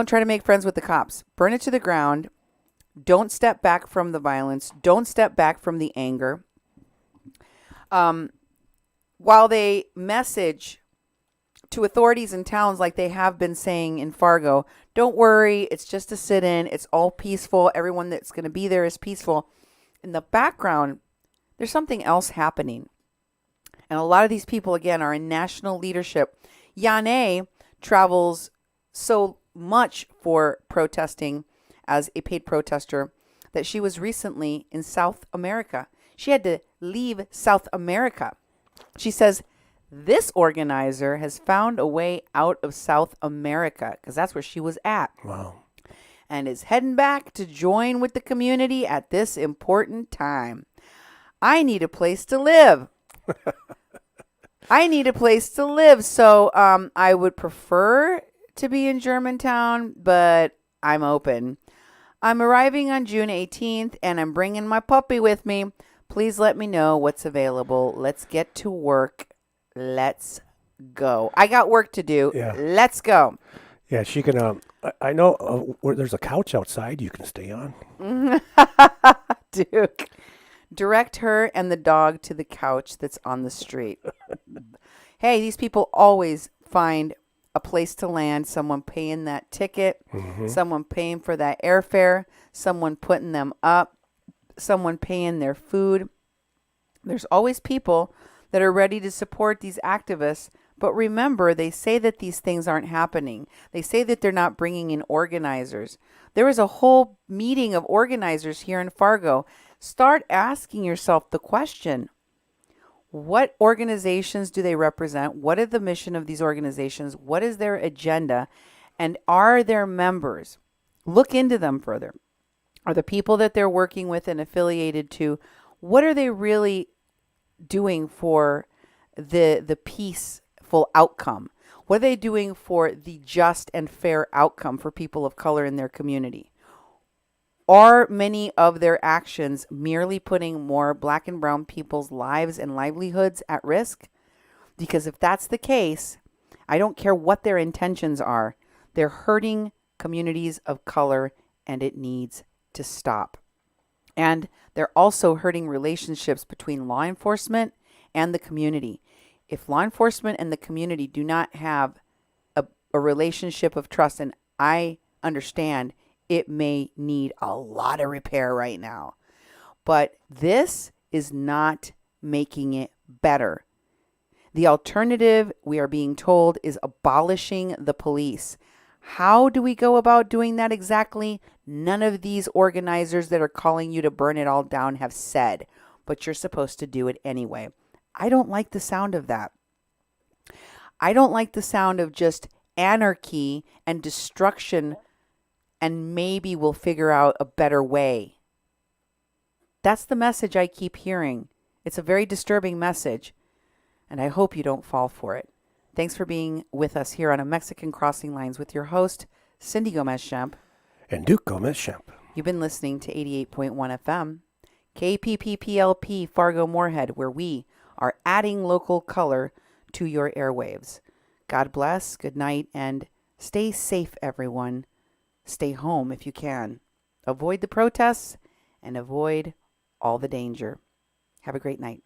try to make friends with the cops. Burn it to the ground. Don't step back from the violence. Don't step back from the anger. While they message to authorities in towns like they have been saying in Fargo, don't worry, it's just a sit-in. It's all peaceful. Everyone that's going to be there is peaceful. In the background, there's something else happening. And a lot of these people, again, are in national leadership. Yane travels so much for protesting as a paid protester that she was recently in South America. She had to leave South America. She says, this organizer has found a way out of South America, because that's where she was at. Wow. And is heading back to join with the community at this important time. I need a place to live. So I would prefer to be in Germantown, but I'm open. I'm arriving on June 18th, and I'm bringing my puppy with me. Please let me know what's available. Let's get to work. Let's go. I got work to do. Yeah. Let's go. Yeah, she can. I know there's a couch outside you can stay on. Duke, direct her and the dog to the couch that's on the street. Hey, these people always find a place to land, someone paying that ticket, someone paying for that airfare, someone putting them up, someone paying their food. There's always people that are ready to support these activists. But remember, they say that these things aren't happening. They say that they're not bringing in organizers. There was a whole meeting of organizers here in Fargo. Start asking yourself the question, what organizations do they represent? What is the mission of these organizations? What is their agenda? And are their members? Look into them further. Are the people that they're working with and affiliated to, what are they really doing for the peaceful outcome? What are they doing for the just and fair outcome for people of color in their community? Are many of their actions merely putting more black and brown people's lives and livelihoods at risk? Because if that's the case, I don't care what their intentions are. They're hurting communities of color, and it needs to stop. And they're also hurting relationships between law enforcement and the community. If law enforcement and the community do not have a relationship of trust, and I understand it may need a lot of repair right now, but this is not making it better. The alternative, we are being told, is abolishing the police. How do we go about doing that exactly? None of these organizers that are calling you to burn it all down have said, but you're supposed to do it anyway. I don't like the sound of that. I don't like the sound of just anarchy and destruction, and maybe we'll figure out a better way. That's the message I keep hearing. It's a very disturbing message, and I hope you don't fall for it. Thanks for being with us here on A Mexican Crossing Lines with your host, Cindy Gomez-Schempp. And Duke Gomez-Schempp. You've been listening to 88.1 FM, KPPPLP Fargo Moorhead, where we are adding local color to your airwaves. God bless, good night, and stay safe, everyone. Stay home if you can. Avoid the protests and avoid all the danger. Have a great night.